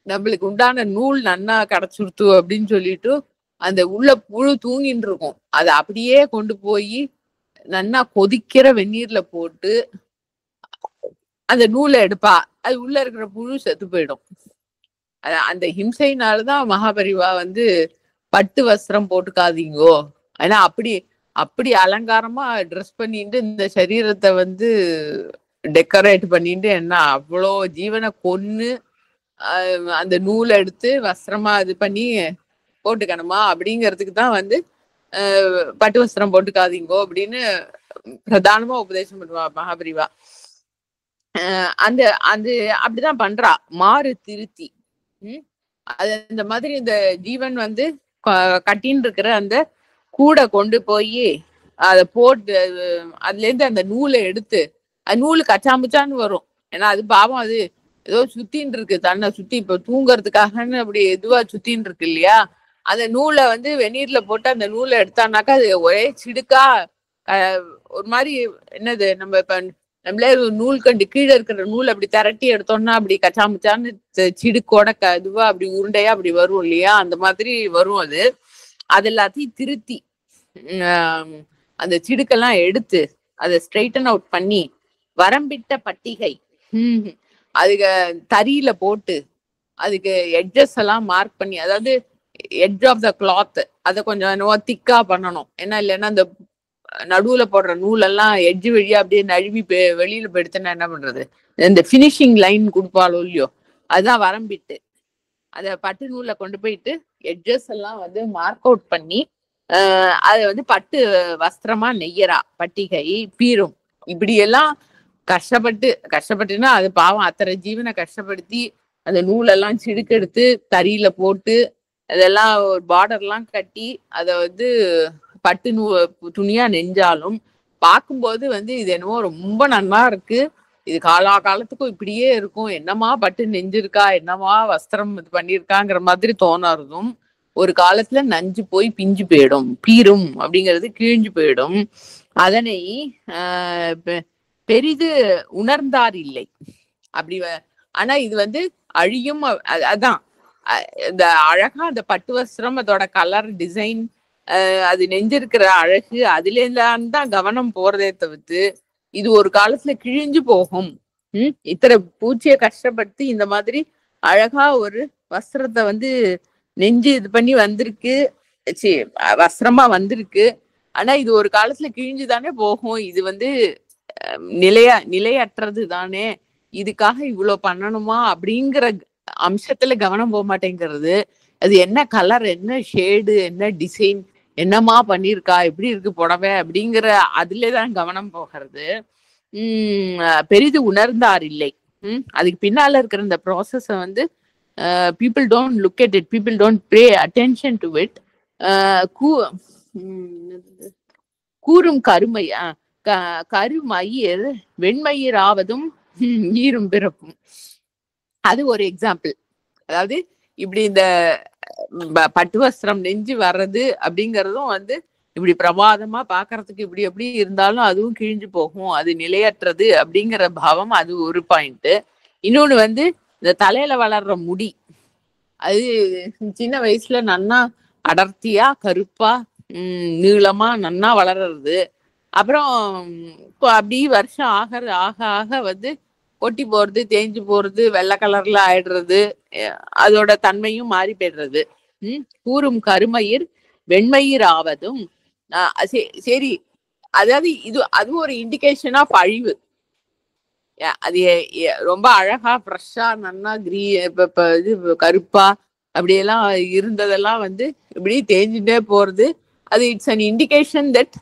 நம்மளுக்கு உண்டான நூல் நன்னா கிடைச்சுடுத்து அப்படின்னு சொல்லிட்டு அந்த உள்ள புழு தூங்கிட்டு இருக்கும். அதை அப்படியே கொண்டு போய் நன்னா கொதிக்கிற வெந்நீர்ல போட்டு அந்த நூலை எடுப்பா. அது உள்ள இருக்கிற புழு செத்து போயிடும். அந்த ஹிம்சையினாலதான் மகாபரிவா வந்து பட்டு வஸ்திரம் போட்டுக்காதீங்கோ. ஏன்னா அப்படி அப்படி அலங்காரமா ட்ரெஸ் பண்ணிட்டு இந்த சரீரத்தை வந்து டெக்கரேட் பண்ணிட்டு என்ன அவ்வளோ ஜீவனை கொன்னு அந்த நூலை எடுத்து வஸ்திரமா இது பண்ணி போட்டுக்கணுமா அப்படிங்கிறதுக்கு தான் வந்து பட்டு வஸ்திரம் போட்டுக்காதீங்கோ அப்படின்னு பிரதானமா உபதேசம் பண்ணுவா மகாபரிவா. அந்த அது அப்படிதான் பண்றா, மாறு திருத்தி. அது இந்த மாதிரி இந்த ஜீவன் வந்து கட்டின்னு இருக்கிற அந்த கூடை கொண்டு போய் அதை போட்டு அதுல இருந்து அந்த நூலை எடுத்து, அது நூலு கச்சாமுச்சான்னு வரும். ஏன்னா அது பாவம், அது ஏதோ சுத்தின்னு இருக்கு, தன்னை சுத்தி இப்ப தூங்குறதுக்காகன்னு அப்படி எதுவா சுத்தின்னு இருக்கு இல்லையா. அந்த நூலை வந்து வெந்நீர்ல போட்டு அந்த நூலை எடுத்தானாக்கா அது ஒரே சிடுக்கா ஒரு மாதிரி என்னது, நம்ம இப்ப நம்மளே நூல் கண்டு கீழே இருக்கிற நூல் அப்படி திரட்டி எடுத்தோம்னா அப்படி கச்சாமுச்சான்னு சிடுக்கோட இதுவா அப்படி உருண்டையா அப்படி வரும் இல்லையா, அந்த மாதிரி வரும். அது எல்லாத்தையும் திருத்தி அந்த சிடுக்கெல்லாம் எடுத்து அதை ஸ்ட்ரைட்டன் அவுட் பண்ணி வரம்பிட்ட பட்டிகை அதுக்கு தறியில போட்டு அதுக்கு எட்ஜஸ் எல்லாம் மார்க் பண்ணி, அதாவது எட்ஜ் ஆஃப் த கிளாத் அதை கொஞ்சம் திக்கா பண்ணணும். ஏன்னா இல்லைன்னா அந்த நடுவுல போடுற நூலெல்லாம் எட்ஜு வழியா அப்படியே நழுவி வெளியில போயிடுத்துன்னா என்ன பண்றது, இந்த பினிஷிங் லைன் கொடுப்பாளோ இல்லையோ, அதுதான் வரம்பிட்டு. அதை பட்டு நூலை கொண்டு போயிட்டு எட்ஜஸ் எல்லாம் வந்து மார்க் அவுட் பண்ணி அதை வந்து பட்டு வஸ்திரமா நெய்யறா. பட்டிகை பீரும் இப்படி எல்லாம் கஷ்டப்பட்டுன்னா அது பாவம் அத்தனை ஜீவனை கஷ்டப்படுத்தி அந்த நூலெல்லாம் சிடுக்கெடுத்து தறியில போட்டு அதெல்லாம் ஒரு பார்டர்லாம் கட்டி அதை வந்து பட்டு துணியா நெஞ்சாலும் பார்க்கும்போது வந்து இது என்னமோ ரொம்ப நன்னா இருக்கு, இது காலத்துக்கும் இப்படியே இருக்கும், என்னமா பட்டு நெஞ்சிருக்கா, என்னமா வஸ்திரம் இது பண்ணிருக்காங்கிற மாதிரி தோணறதும் ஒரு காலத்துல நஞ்சு போய் பிஞ்சு போயிடும், பீரும் அப்படிங்கிறது கிழிஞ்சு போயிடும். அதனை பெரிது உணர்ந்தார் இல்லை அப்படி. ஆனா இது வந்து அழியும். அதான் இந்த அழகா அந்த பட்டு வஸ்திரம், அதோட கலர் டிசைன், அது நெஞ்சிருக்கிற அழகு, அதுல தான் கவனம் போறதே தவிர்த்து இது ஒரு காலத்துல கிழிஞ்சு போகும். இத்தனை பூச்சியை கஷ்டப்படுத்தி இந்த மாதிரி அழகா ஒரு வஸ்திரத்தை வந்து நெஞ்சு இது பண்ணி வந்திருக்கு, வஸ்திரமா வந்திருக்கு. ஆனா இது ஒரு காலத்துல கிழிஞ்சு தானே போகும், இது வந்து நிலையற்றது தானே, இதுக்காக இவ்வளவு பண்ணணுமா அப்படிங்கிற அம்சத்துல கவனம் போக மாட்டேங்கிறது. அது என்ன கலர், என்ன ஷேடு, என்ன டிசைன், என்னமா பண்ணிருக்கா, எப்படி இருக்கு புடவை அப்படிங்கிற அதுலதான் கவனம் போகிறது. பெரிது உணர்ந்தார் இல்லை. அதுக்கு பின்னால இருக்கிற இந்த ப்ராசஸ வந்து people don't look at it, people don't pay attention to it. கூறும் கருமயிர் வெண்மயிர் ஆவதும் ஈரும் பிறப்பும். அது ஒரு எக்ஸாம்பிள். அதாவது இப்படி இந்த பட்டு வஸ்திரம் நெஞ்சு வர்றது அப்படிங்கறதும் வந்து இப்படி பிரமாதமா பாக்குறதுக்கு இப்படி எப்படி இருந்தாலும் அதுவும் கிழிஞ்சு போகும், அது நிலையற்றது அப்படிங்கிற பாவம், அது ஒரு பாயிண்ட். இன்னொன்னு வந்து இந்த தலையில வளர்ற முடி, அது சின்ன வயசுல நன்னா அடர்த்தியா கருப்பா நீளமா நன்னா வளர்றது. அப்புறம் அப்படி வருஷம் ஆக ஆக வந்து கொட்டி போறது, தேஞ்சு போறது, வெள்ளை கலர்ல ஆயிடுறது, அதோட தன்மையும் மாறி போயிடுறது. கூறும் கருமயிர் வெண்மயிர் ஆவதும் சரி. அதாவது அது ஒரு இண்டிகேஷன் ஆஃப் அழிவு. அது ரொம்ப அழகா ஃப்ரெஷ்ஷா நன்னா இது கருப்பா அப்படியெல்லாம் இருந்ததெல்லாம் வந்து இப்படி தேஞ்சுட்டே போறது, அது it's an indication that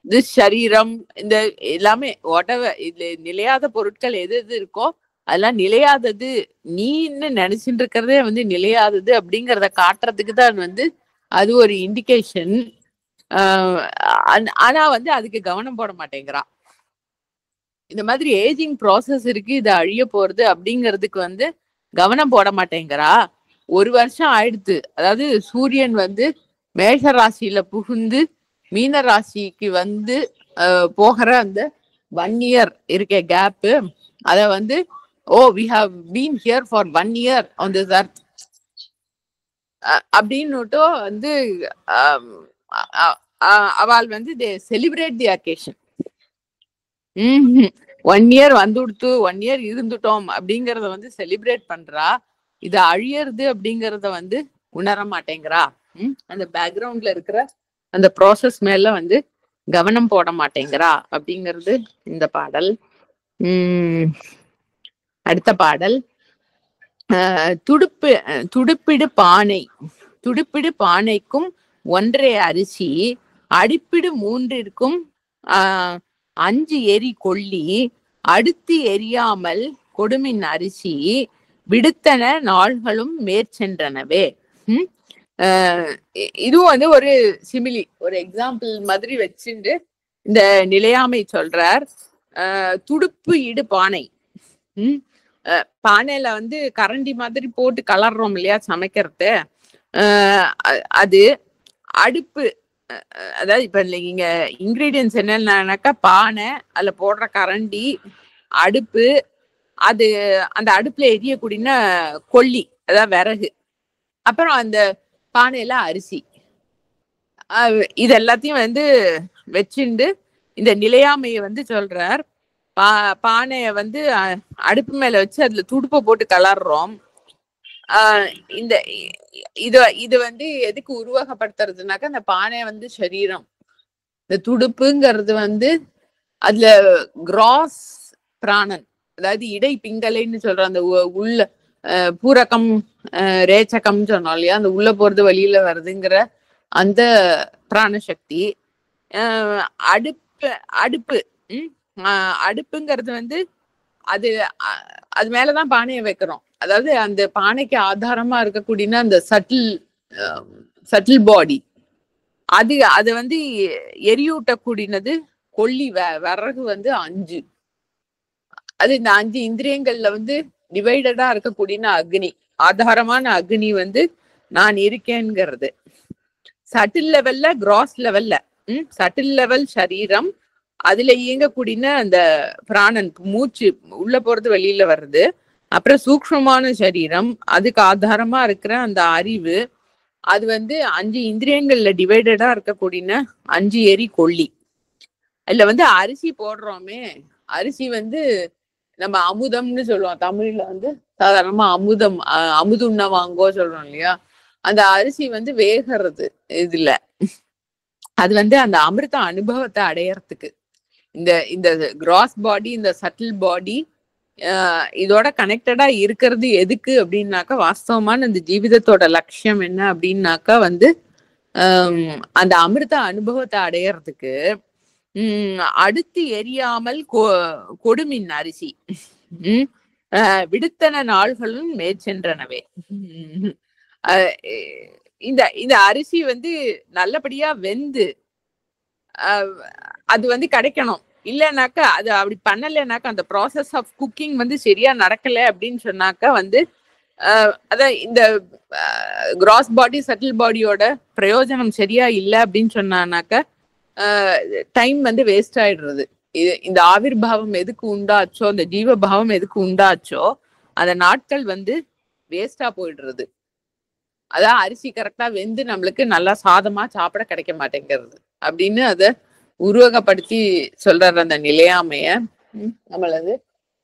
this சரீரம் இந்த எல்லாமே whatever இதுல நிலையாத பொருட்கள் எது எது இருக்கோ அதெல்லாம் நிலையாதது, நீ இன்னும் நினைச்சுட்டு இருக்கிறதே வந்து நிலையாதது அப்படிங்கிறத காட்டுறதுக்கு தான் வந்து அது ஒரு இண்டிகேஷன். ஆனா வந்து அதுக்கு கவனம் போட மாட்டேங்கிறான். இந்த மாதிரி ஏஜிங் ப்ராசஸ் இருக்கு, இது அழிய போறது அப்படிங்கிறதுக்கு வந்து கவனம் போட மாட்டேங்கிறா. 1 வருஷம் ஆயிடுத்து. அதாவது சூரியன் வந்து மேஷ ராசியில புகுந்து மீன ராசிக்கு வந்து போகிற அந்த 1 இயர் இருக்க கேப்பு, அத வந்து we have been here for 1 year on this earth அப்படின்னுட்டு வந்து அவள் வந்து they celebrate the occasion. 1 year வந்துடுத்து, 1 இயர் இருந்துட்டோம் அப்படிங்கறத வந்து செலிப்ரேட் பண்றா. இது அழியறது அப்படிங்கறத வந்து உணர மாட்டேங்கிறா. அந்த பேக்ரவுண்ட்ல இருக்கிற அந்த ப்ராசஸ் மேல வந்து கவனம் போட மாட்டேங்கிறா அப்படிங்கிறது இந்த பாடல். அடுத்த பாடல் துடுப்பிடு பானை. துடுப்பிடு பானைக்கும் ஒன்றே அரிசி, அடிப்பிடு 3ற்கும் 5 எரி கொள்ளி, அடுத்து எரியாமல் கொடுமின் அரிசி, விடுத்தன நாள்களும் மேற்சென்றனவே. இதுவும் வந்து ஒரு சிமிலி, ஒரு எக்ஸாம்பிள் மாதிரி வச்சுட்டு இந்த நிலையாமை சொல்றார். துடுப்பு இடு பானை. பானையில வந்து கரண்டி மாதிரி போட்டு கலர்றோம் இல்லையா சமைக்கிறது, அது அடுப்பு. அதாவது இப்ப இங்க இன்கிரீடியன்ஸ் என்னன்னாக்கா பானை, அதுல போடுற கரண்டி, அடுப்பு, அது அந்த அடுப்புல எரியக்கூடிய கொள்ளி, அதாவது விறகு, அப்புறம் அந்த பானையில அரிசி, இது எல்லாத்தையும் வந்து வச்சுண்டு இந்த நிலையாமைய வந்து சொல்றார். பானைய வந்து அடுப்பு மேல வச்சு அதுல துடுப்பை போட்டு கலர்றோம். இந்த இது வந்து எதுக்கு உருவகப்படுத்துறதுனாக்கா, அந்த பானை வந்து சரீரம், இந்த துடுப்புங்கிறது வந்து அதுல கிராஸ் பிராணன், அதாவது இடை பிங்கலைன்னு சொல்ற அந்த உள்ள பூரகம் ரேச்சகம் சொன்னோம் இல்லையா, அந்த உள்ள போறது வெளியில வருதுங்கிற அந்த பிராணசக்தி. அடுப்பு அடுப்புங்கிறது வந்து அது மேலதான் பானையை வைக்கிறோம். அதாவது அந்த பானைக்கு ஆதாரமா இருக்கக்கூடிய அந்த சட்டில் பாடி, அது வந்து எரியூட்டக்கூடியது கொள்ளி விறகு வந்து 5. அது இந்த 5 இந்திரியங்கள்ல வந்து டிவைடடா இருக்கக்கூடிய அக்னி, ஆதாரமான அக்னி வந்து நான் இருக்கேன்கிறது. சட்டில் லெவல்ல, கிராஸ் லெவல்ல, சட்டில் லெவல் சரீரம், அதுல இயங்கக்கூடிய அந்த பிராணன், மூச்சு உள்ள போறது வெளியில வர்றது. அப்புறம் சூக்ஷ்மமான சரீரம், அதுக்கு ஆதாரமா இருக்கிற அந்த அறிவு, அது வந்து 5 இந்திரியங்கள்ல டிவைடடா இருக்கக்கூடிய 5 எரி கொள்ளி. அதுல வந்து அரிசி போடுறோமே, அரிசி வந்து நம்ம அமுதம்னு சொல்லுவோம் தமிழ்ல, வந்து சாதாரணமா அமுதுண்ண வாங்கோ சொல்றோம் இல்லையா, அந்த அரிசி வந்து வேகிறது இதுல. அது வந்து அந்த அமிர்த அனுபவத்தை அடையறதுக்கு இந்த கிராஸ் பாடி, இந்த சட்டில் பாடி இதோட கனெக்டடா இருக்கிறது எதுக்கு அப்படின்னாக்கா, வாஸ்தவமான இந்த ஜீவிதத்தோட லட்சியம் என்ன அப்படின்னாக்கா வந்து அந்த அமிர்த அனுபவத்தை அடையறதுக்கு. அடுத்து எரியாமல் கொடுமின் அரிசி, விடுத்தன நாள்களும் மேற்சென்றனவே. இந்த அரிசி வந்து நல்லபடியா வெந்து அது வந்து கிடைக்கணும். இல்லைனாக்கா, அது அப்படி பண்ணலைனாக்கா, அந்த ப்ராசஸ் ஆஃப் குக்கிங் வந்து சரியா நடக்கல அப்படின்னு சொன்னாக்கா வந்து அதான் இந்த கிராஸ் பாடி சட்டில் பாடியோட பிரயோஜனம் சரியா இல்லை அப்படின்னு சொன்னானாக்கா டைம் வந்து வேஸ்ட் ஆயிடுறது. இந்த ஆவிர்பாவம் எதுக்கு உண்டாச்சோ, இந்த ஜீவபாவம் எதுக்கு உண்டாச்சோ, அந்த நாட்கள் வந்து வேஸ்டா போயிடுறது. அதான் அரிசி கரெக்டா வெந்து நம்மளுக்கு நல்லா சாதமா சாப்பிட கிடைக்க மாட்டேங்கிறது அப்படின்னு அதை உருவகப்படுத்தி சொல்ற அந்த நிலையாமைய நம்மளது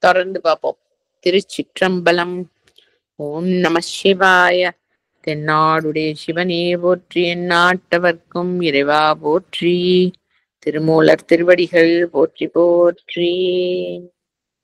தொடர்ந்து பார்ப்போம். திருச்சிற்றம்பலம். ஓம் நம சிவாய. தென்னாடுடைய சிவனே போற்றி, எந்நாட்டவர்க்கும் இறைவா போற்றி. திருமூலர் திருவடிகள் போற்றி போற்றி.